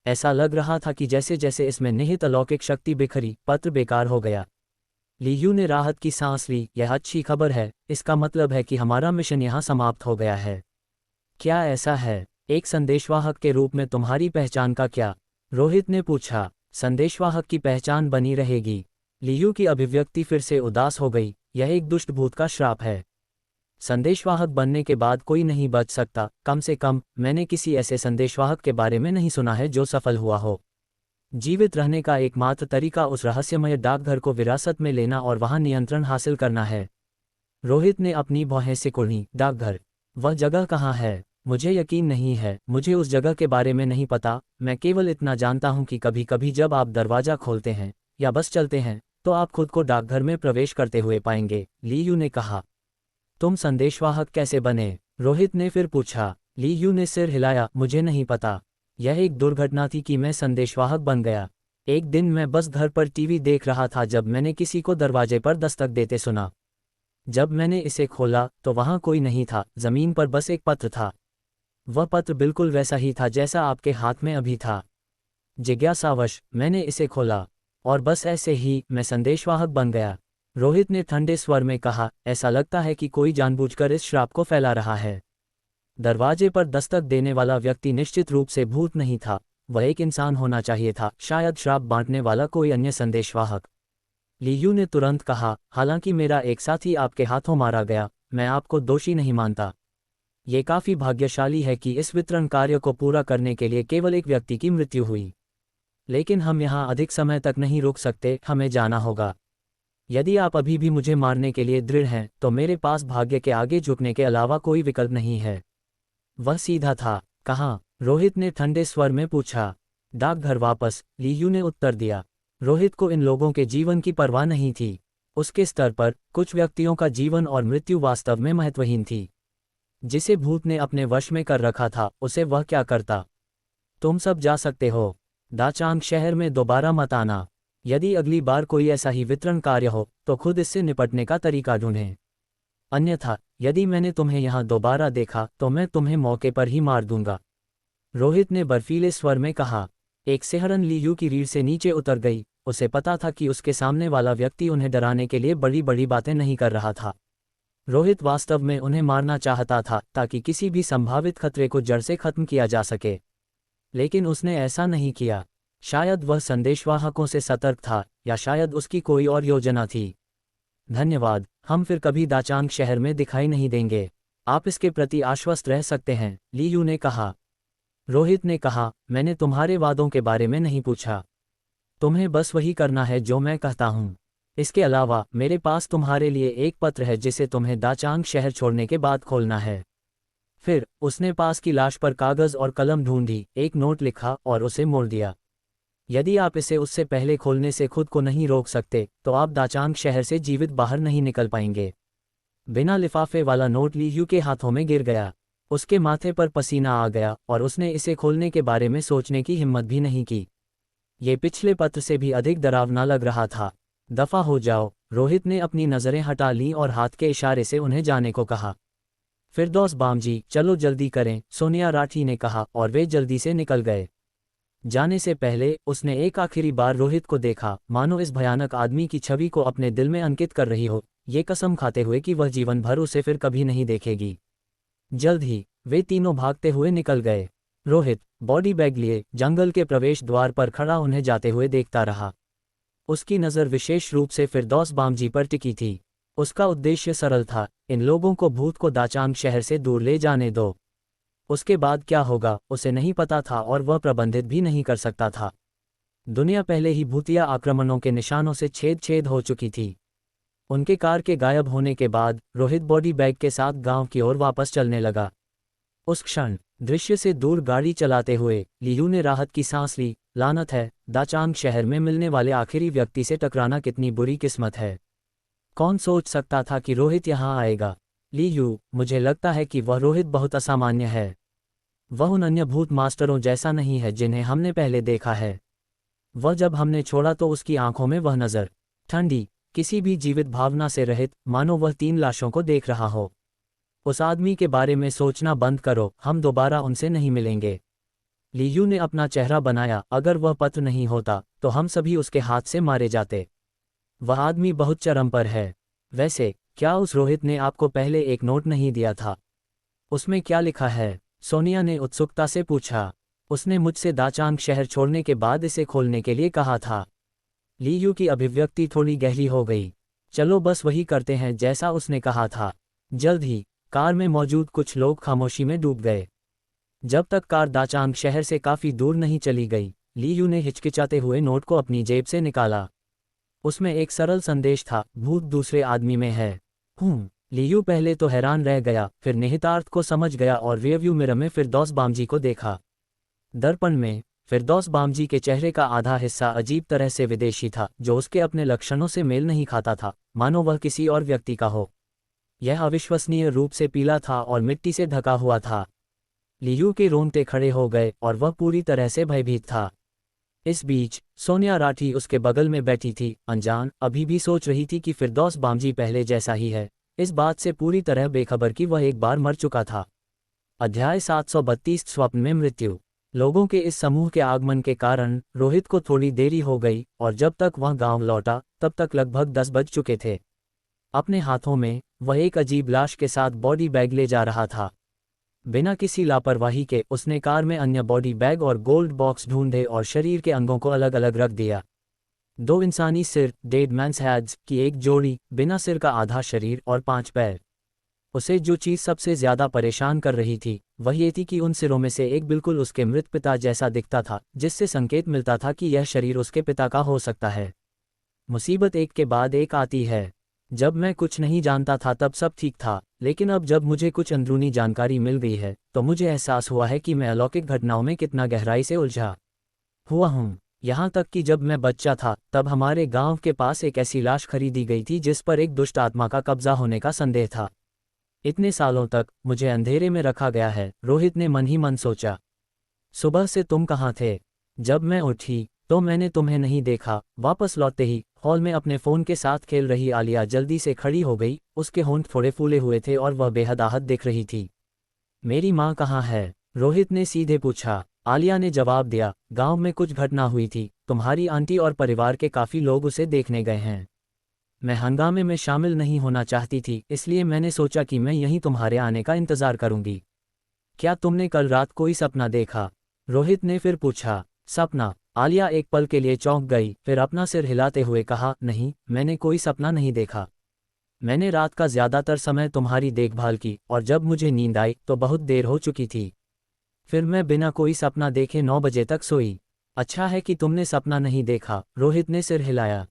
ऐसा लग रहा था कि जैसे जैसे इसमें निहित अलौकिक शक्ति बिखरी, पत्र बेकार हो गया। लीयू ने राहत की सांस ली। यह अच्छी खबर है, इसका मतलब है कि हमारा मिशन यहाँ समाप्त हो गया है। क्या ऐसा है? एक संदेशवाहक के रूप में तुम्हारी पहचान का क्या? रोहित ने पूछा। संदेशवाहक की पहचान बनी रहेगी। लीयू की अभिव्यक्ति फिर से उदास हो गई। यह एक दुष्ट भूत का श्राप है। संदेशवाहक बनने के बाद कोई नहीं बच सकता। कम से कम मैंने किसी ऐसे संदेशवाहक के बारे में नहीं सुना है जो सफल हुआ हो। जीवित रहने का एकमात्र तरीका उस रहस्यमय डाकघर को विरासत में लेना और वहां नियंत्रण हासिल करना है। रोहित ने अपनी भौहें सिकुड़ी। डाकघर? वह जगह कहाँ है? मुझे यकीन नहीं है, मुझे उस जगह के बारे में नहीं पता। मैं केवल इतना जानता हूं कि कभी कभी जब आप दरवाजा खोलते हैं या बस चलते हैं तो आप खुद को डाकघर में प्रवेश करते हुए पाएंगे, लीयू ने कहा। तुम संदेशवाहक कैसे बने? रोहित ने फिर पूछा। लीयू ने सिर हिलाया। मुझे नहीं पता। यह एक दुर्घटना थी कि मैं संदेशवाहक बन गया। एक दिन मैं बस घर पर टीवी देख रहा था जब मैंने किसी को दरवाजे पर दस्तक देते सुना। जब मैंने इसे खोला तो वहां कोई नहीं था, जमीन पर बस एक पत्र था। वह पत्र बिल्कुल वैसा ही था जैसा आपके हाथ में अभी था। जिज्ञासावश मैंने इसे खोला और बस ऐसे ही मैं संदेशवाहक बन गया। रोहित ने ठंडे स्वर में कहा। ऐसा लगता है कि कोई जानबूझकर इस श्राप को फैला रहा है। दरवाजे पर दस्तक देने वाला व्यक्ति निश्चित रूप से भूत नहीं था, वह एक इंसान होना चाहिए था, शायद श्राप बांटने वाला कोई अन्य संदेशवाहक। लीयू ने तुरंत कहा, हालांकि मेरा एक साथी आपके हाथों मारा गया, मैं आपको दोषी नहीं मानता। ये काफी भाग्यशाली है कि इस वितरण कार्य को पूरा करने के लिए केवल एक व्यक्ति की मृत्यु हुई। लेकिन हम यहाँ अधिक समय तक नहीं रुक सकते, हमें जाना होगा। यदि आप अभी भी मुझे मारने के लिए दृढ़ हैं तो मेरे पास भाग्य के आगे झुकने के अलावा कोई विकल्प नहीं है। वह सीधा था। कहाँ? रोहित ने ठंडे स्वर में पूछा। डाकघर वापस, लीयू ने उत्तर दिया। रोहित को इन लोगों के जीवन की परवाह नहीं थी। उसके स्तर पर कुछ व्यक्तियों का जीवन और मृत्यु वास्तव में महत्वहीन थी। जिसे भूत ने अपने वश में कर रखा था उसे वह क्या करता? तुम सब जा सकते हो। दाचांग शहर में दोबारा मत आना। यदि अगली बार कोई ऐसा ही वितरण कार्य हो तो खुद इससे निपटने का तरीका ढूंढें। अन्यथा यदि मैंने तुम्हें यहाँ दोबारा देखा तो मैं तुम्हें मौके पर ही मार दूंगा। रोहित ने बर्फीले स्वर में कहा। एक सिहरन लीयू की रीढ़ से नीचे उतर गई। उसे पता था कि उसके सामने वाला व्यक्ति उन्हें डराने के लिए बड़ी बड़ी बातें नहीं कर रहा था। रोहित वास्तव में उन्हें मारना चाहता था ताकि किसी भी संभावित खतरे को जड़ से खत्म किया जा सके। लेकिन उसने ऐसा नहीं किया। शायद वह संदेशवाहकों से सतर्क था, या शायद उसकी कोई और योजना थी। धन्यवाद, हम फिर कभी दाचांग शहर में दिखाई नहीं देंगे। आप इसके प्रति आश्वस्त रह सकते हैं, लीयू ने कहा। रोहित ने कहा, मैंने तुम्हारे वादों के बारे में नहीं पूछा। तुम्हें बस वही करना है जो मैं कहता हूँ। इसके अलावा मेरे पास तुम्हारे लिए एक पत्र है जिसे तुम्हें दाचांग शहर छोड़ने के बाद खोलना है। फिर उसने पास की लाश पर कागज और कलम ढूंढी, एक नोट लिखा और उसे मोड़ दिया। यदि आप इसे उससे पहले खोलने से खुद को नहीं रोक सकते तो आप दाचांग शहर से जीवित बाहर नहीं निकल पाएंगे। बिना लिफाफे वाला नोट लीयू के हाथों में गिर गया। उसके माथे पर पसीना आ गया और उसने इसे खोलने के बारे में सोचने की हिम्मत भी नहीं की। ये पिछले पत्र से भी अधिक डरावना लग रहा था। दफा हो जाओ। रोहित ने अपनी नज़रें हटा लीं और हाथ के इशारे से उन्हें जाने को कहा। फिरदौस बामजी, चलो जल्दी करें, सोनिया राठी ने कहा और वे जल्दी से निकल गए। जाने से पहले उसने एक आखिरी बार रोहित को देखा, मानो इस भयानक आदमी की छवि को अपने दिल में अंकित कर रही हो, ये कसम खाते हुए कि वह जीवन भर उसे फिर कभी नहीं देखेगी। जल्द ही वे तीनों भागते हुए निकल गए। रोहित बॉडी बैग लिए जंगल के प्रवेश द्वार पर खड़ा उन्हें जाते हुए देखता रहा। उसकी नज़र विशेष रूप से फिरदौस बामजी पर टिकी थी। उसका उद्देश्य सरल था, इन लोगों को भूत को दाचांग शहर से दूर ले जाने दो। उसके बाद क्या होगा उसे नहीं पता था और वह प्रबंधित भी नहीं कर सकता था। दुनिया पहले ही भूतिया आक्रमणों के निशानों से छेद छेद हो चुकी थी। उनके कार के गायब होने के बाद रोहित बॉडी बैग के साथ गांव की ओर वापस चलने लगा। उस क्षण दृश्य से दूर गाड़ी चलाते हुए लीयू ने राहत की सांस ली। लानत है, दाचांग शहर में मिलने वाले आखिरी व्यक्ति से टकराना कितनी बुरी किस्मत है। कौन सोच सकता था कि रोहित यहाँ आएगा। लीयू, मुझे लगता है कि वह रोहित बहुत असामान्य है। वह उन अन्य भूत मास्टरों जैसा नहीं है जिन्हें हमने पहले देखा है। वह जब हमने छोड़ा तो उसकी आंखों में वह नज़र, ठंडी किसी भी जीवित भावना से रहित, मानो वह 3 लाशों को देख रहा हो। उस आदमी के बारे में सोचना बंद करो, हम दोबारा उनसे नहीं मिलेंगे। लीयू ने अपना चेहरा बनाया, अगर वह पत्र नहीं होता तो हम सभी उसके हाथ से मारे जाते। वह आदमी बहुत चरम पर है। वैसे क्या उस रोहित ने आपको पहले एक नोट नहीं दिया था? उसमें क्या लिखा है? सोनिया ने उत्सुकता से पूछा। उसने मुझसे दाचांग शहर छोड़ने के बाद इसे खोलने के लिए कहा था। लीयू की अभिव्यक्ति थोड़ी गहरी हो गई। चलो बस वही करते हैं जैसा उसने कहा था। जल्द ही कार में मौजूद कुछ लोग खामोशी में डूब गए। जब तक कार दाचांग शहर से काफी दूर नहीं चली गई, लीयू ने हिचकिचाते हुए नोट को अपनी जेब से निकाला। उसमें एक सरल संदेश था, भूत दूसरे आदमी में है। लीयू पहले तो हैरान रह गया, फिर निहितार्थ को समझ गया और रियरव्यू मिरर में फिरदौस बामजी को देखा। दर्पण में फिरदौस बामजी के चेहरे का आधा हिस्सा अजीब तरह से विदेशी था, जो उसके अपने लक्षणों से मेल नहीं खाता था, मानो वह किसी और व्यक्ति का हो। यह अविश्वसनीय रूप से पीला था और मिट्टी से ढका हुआ था। लीयू के रोंगटे खड़े हो गए और वह पूरी तरह से भयभीत था। इस बीच सोनिया राठी उसके बगल में बैठी थी, अनजान, अभी भी सोच रही थी कि फिरदौस बामजी पहले जैसा ही है, इस बात से पूरी तरह बेखबर कि वह एक बार मर चुका था। अध्याय 732 स्वप्न में मृत्यु। लोगों के इस समूह के आगमन के कारण रोहित को थोड़ी देरी हो गई और जब तक वह गांव लौटा तब तक लगभग 10 बज चुके थे। अपने हाथों में वह एक अजीब लाश के साथ बॉडी बैग ले जा रहा था। बिना किसी लापरवाही के उसने कार में अन्य बॉडी बैग और गोल्ड बॉक्स ढूंढे और शरीर के अंगों को अलग अलग रख दिया। 2 इंसानी सिर, डेड मैन्स हेड्स की एक जोड़ी, बिना सिर का आधा शरीर और 5 पैर। उसे जो चीज़ सबसे ज़्यादा परेशान कर रही थी वह ये थी कि उन सिरों में से एक बिल्कुल उसके मृत पिता जैसा दिखता था, जिससे संकेत मिलता था कि यह शरीर उसके पिता का हो सकता है। मुसीबत एक के बाद एक आती है। जब मैं कुछ नहीं जानता था तब सब ठीक था, लेकिन अब जब मुझे कुछ अंदरूनी जानकारी मिल गई है तो मुझे एहसास हुआ है कि मैं अलौकिक घटनाओं में कितना गहराई से उलझा हुआ हूँ। यहाँ तक कि जब मैं बच्चा था तब हमारे गांव के पास एक ऐसी लाश खरीदी गई थी जिस पर एक दुष्ट आत्मा का कब्जा होने का संदेह था। इतने सालों तक मुझे अंधेरे में रखा गया है, रोहित ने मन ही मन सोचा। सुबह से तुम कहाँ थे? जब मैं उठी तो मैंने तुम्हें नहीं देखा। वापस लौटते ही हॉल में अपने फ़ोन के साथ खेल रही आलिया जल्दी से खड़ी हो गई। उसके होंठ थोड़े फूले हुए थे और वह बेहद आहत दिख रही थी। मेरी माँ कहाँ है? रोहित ने सीधे पूछा। आलिया ने जवाब दिया, गांव में कुछ घटना हुई थी, तुम्हारी आंटी और परिवार के काफ़ी लोग उसे देखने गए हैं। मैं हंगामे में शामिल नहीं होना चाहती थी, इसलिए मैंने सोचा कि मैं यहीं तुम्हारे आने का इंतज़ार करूंगी। क्या तुमने कल रात कोई सपना देखा? रोहित ने फिर पूछा। सपना? आलिया एक पल के लिए चौंक गई, फिर अपना सिर हिलाते हुए कहा, नहीं, मैंने कोई सपना नहीं देखा। मैंने रात का ज़्यादातर समय तुम्हारी देखभाल की और जब मुझे नींद आई तो बहुत देर हो चुकी थी। फिर मैं बिना कोई सपना देखे 9 बजे तक सोई। अच्छा है कि तुमने सपना नहीं देखा, रोहित ने सिर हिलाया।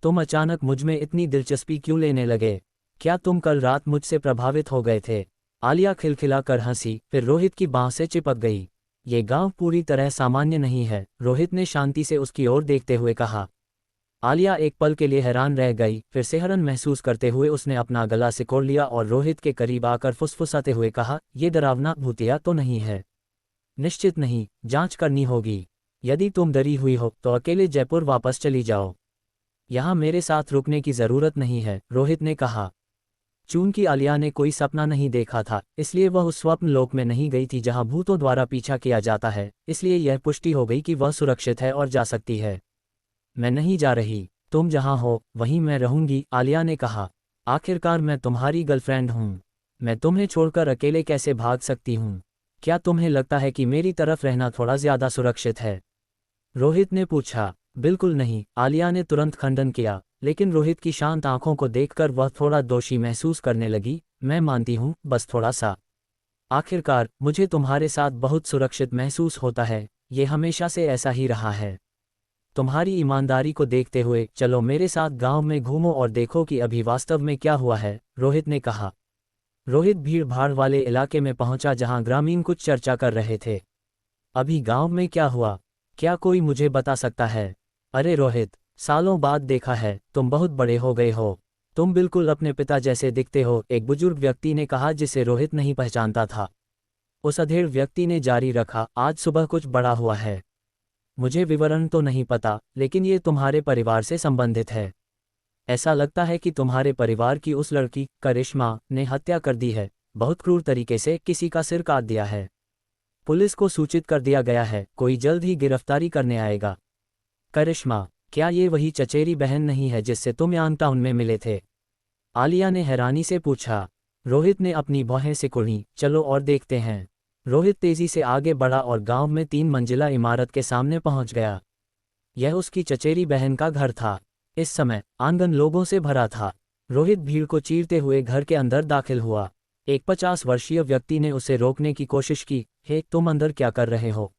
तुम अचानक मुझमें इतनी दिलचस्पी क्यों लेने लगे? क्या तुम कल रात मुझसे प्रभावित हो गए थे? आलिया खिलखिला कर हंसी, फिर रोहित की बांह से चिपक गई। ये गांव पूरी तरह सामान्य नहीं है, रोहित ने शांति से उसकी ओर देखते हुए कहा। आलिया एक पल के लिए हैरान रह गई, फिर सिहरन महसूस करते हुए उसने अपना गला सिकोड़ लिया और रोहित के करीब आकर फुसफुसाते हुए कहा, ये डरावना भूतिया तो नहीं है? निश्चित नहीं, जांच करनी होगी। यदि तुम डरी हुई हो तो अकेले जयपुर वापस चली जाओ। यहाँ मेरे साथ रुकने की ज़रूरत नहीं है, रोहित ने कहा। चूंकि आलिया ने कोई सपना नहीं देखा था, इसलिए वह उस स्वप्न लोक में नहीं गई थी जहां भूतों द्वारा पीछा किया जाता है, इसलिए यह पुष्टि हो गई कि वह सुरक्षित है और जा सकती है। मैं नहीं जा रही, तुम जहां हो वहीं मैं रहूंगी, आलिया ने कहा। आखिरकार मैं तुम्हारी गर्लफ्रेंड हूं। मैं तुम्हें छोड़कर अकेले कैसे भाग सकती हूं? क्या तुम्हें लगता है कि मेरी तरफ रहना थोड़ा ज़्यादा सुरक्षित है? रोहित ने पूछा। बिल्कुल नहीं, आलिया ने तुरंत खंडन किया, लेकिन रोहित की शांत आंखों को देखकर वह थोड़ा दोषी महसूस करने लगी। मैं मानती हूँ, बस थोड़ा सा। आखिरकार मुझे तुम्हारे साथ बहुत सुरक्षित महसूस होता है, ये हमेशा से ऐसा ही रहा है। तुम्हारी ईमानदारी को देखते हुए चलो मेरे साथ गांव में घूमो और देखो कि अभी वास्तव में क्या हुआ है, रोहित ने कहा। रोहित भीड़ भाड़ वाले इलाके में पहुंचा जहां ग्रामीण कुछ चर्चा कर रहे थे। अभी गांव में क्या हुआ? क्या कोई मुझे बता सकता है? अरे रोहित, सालों बाद देखा है, तुम बहुत बड़े हो गए हो। तुम बिल्कुल अपने पिता जैसे दिखते हो, एक बुजुर्ग व्यक्ति ने कहा जिसे रोहित नहीं पहचानता था। उस अधेड़ व्यक्ति ने जारी रखा, आज सुबह कुछ बड़ा हुआ है। मुझे विवरण तो नहीं पता, लेकिन ये तुम्हारे परिवार से संबंधित है। ऐसा लगता है कि तुम्हारे परिवार की उस लड़की करिश्मा ने हत्या कर दी है, बहुत क्रूर तरीके से किसी का सिर काट दिया है। पुलिस को सूचित कर दिया गया है, कोई जल्द ही गिरफ्तारी करने आएगा। करिश्मा, क्या ये वही चचेरी बहन नहीं है जिससे तुम यांगटाउन में मिले थे? आलिया ने हैरानी से पूछा। रोहित ने अपनी भौहें सिकुड़ी। चलो और देखते हैं। रोहित तेजी से आगे बढ़ा और गांव में 3 मंजिला इमारत के सामने पहुंच गया। यह उसकी चचेरी बहन का घर था। इस समय आंगन लोगों से भरा था। रोहित भीड़ को चीरते हुए घर के अंदर दाखिल हुआ। एक 50 वर्षीय व्यक्ति ने उसे रोकने की कोशिश की। हे, तुम अंदर क्या कर रहे हो?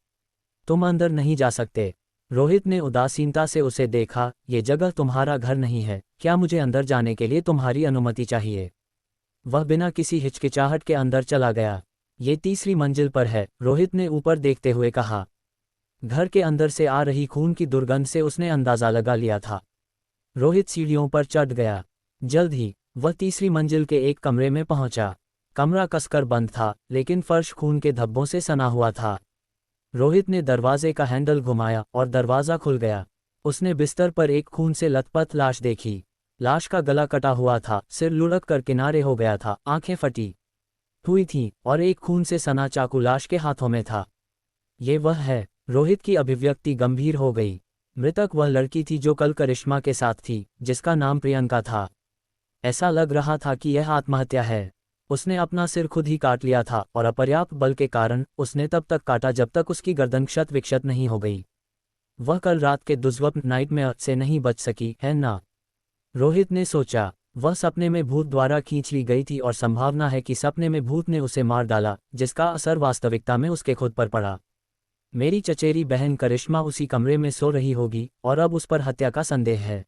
तुम अंदर नहीं जा सकते। रोहित ने उदासीनता से उसे देखा। ये जगह तुम्हारा घर नहीं है, क्या मुझे अंदर जाने के लिए तुम्हारी अनुमति चाहिए? वह बिना किसी हिचकिचाहट के अंदर चला गया। ये 3री मंजिल पर है, रोहित ने ऊपर देखते हुए कहा। घर के अंदर से आ रही खून की दुर्गंध से उसने अंदाजा लगा लिया था। रोहित सीढ़ियों पर चढ़ गया। जल्द ही वह 3री मंजिल के एक कमरे में पहुंचा। कमरा कसकर बंद था, लेकिन फर्श खून के धब्बों से सना हुआ था। रोहित ने दरवाजे का हैंडल घुमाया और दरवाज़ा खुल गया। उसने बिस्तर पर एक खून से लथपथ लाश देखी। लाश का गला कटा हुआ था, सिर लुढ़क कर किनारे हो गया था, आंखें फटी हुई थीं और एक खून से सना चाकू लाश के हाथों में था। ये वह है। रोहित की अभिव्यक्ति गंभीर हो गई। मृतक वह लड़की थी जो कल करिश्मा के साथ थी, जिसका नाम प्रियंका था। ऐसा लग रहा था कि यह आत्महत्या है। उसने अपना सिर खुद ही काट लिया था और अपर्याप्त बल के कारण उसने तब तक काटा जब तक उसकी गर्दन क्षत विक्षत नहीं हो गई। वह कल रात के दुर्स्वप्न नाइटमेयर से नहीं बच सकी है ना? रोहित ने सोचा। वह सपने में भूत द्वारा खींच ली गई थी और संभावना है कि सपने में भूत ने उसे मार डाला, जिसका असर वास्तविकता में उसके खुद पर पड़ा। मेरी चचेरी बहन करिश्मा उसी कमरे में सो रही होगी और अब उस पर हत्या का संदेह है।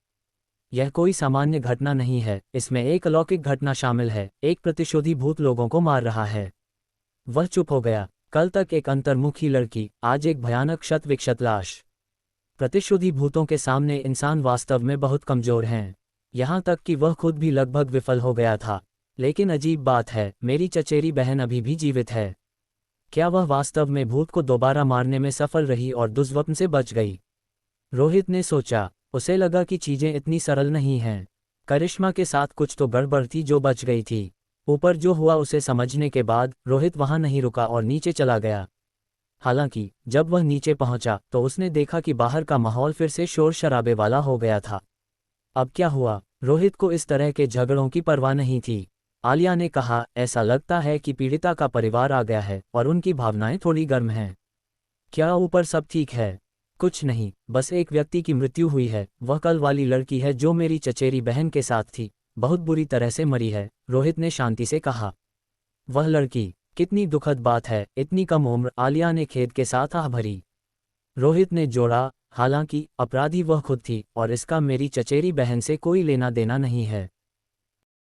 यह कोई सामान्य घटना नहीं है, इसमें एक अलौकिक घटना शामिल है। एक प्रतिशोधी भूत लोगों को मार रहा है। वह चुप हो गया। कल तक एक अंतर्मुखी लड़की, आज एक भयानक क्षत विक्षत लाश। प्रतिशोधी भूतों के सामने इंसान वास्तव में बहुत कमजोर हैं। यहाँ तक कि वह खुद भी लगभग विफल हो गया था। लेकिन अजीब बात है, मेरी चचेरी बहन अभी भी जीवित है। क्या वह वास्तव में भूत को दोबारा मारने में सफल रही और दुर्स्वप्न से बच गई? रोहित ने सोचा। उसे लगा कि चीजें इतनी सरल नहीं हैं। करिश्मा के साथ कुछ तो गड़बड़ थी जो बच गई थी। ऊपर जो हुआ उसे समझने के बाद रोहित वहां नहीं रुका और नीचे चला गया। हालांकि जब वह नीचे पहुंचा तो उसने देखा कि बाहर का माहौल फिर से शोर शराबे वाला हो गया था। अब क्या हुआ? रोहित को इस तरह के झगड़ों की परवाह नहीं थी। आलिया ने कहा, ऐसा लगता है कि पीड़िता का परिवार आ गया है और उनकी भावनाएं थोड़ी गर्म हैं। क्या ऊपर सब ठीक है? कुछ नहीं, बस एक व्यक्ति की मृत्यु हुई है। वह कल वाली लड़की है जो मेरी चचेरी बहन के साथ थी, बहुत बुरी तरह से मरी है, रोहित ने शांति से कहा। वह लड़की? कितनी दुखद बात है, इतनी कम उम्र, आलिया ने खेद के साथ आह भरी। रोहित ने जोड़ा, हालांकि अपराधी वह खुद थी और इसका मेरी चचेरी बहन से कोई लेना देना नहीं है।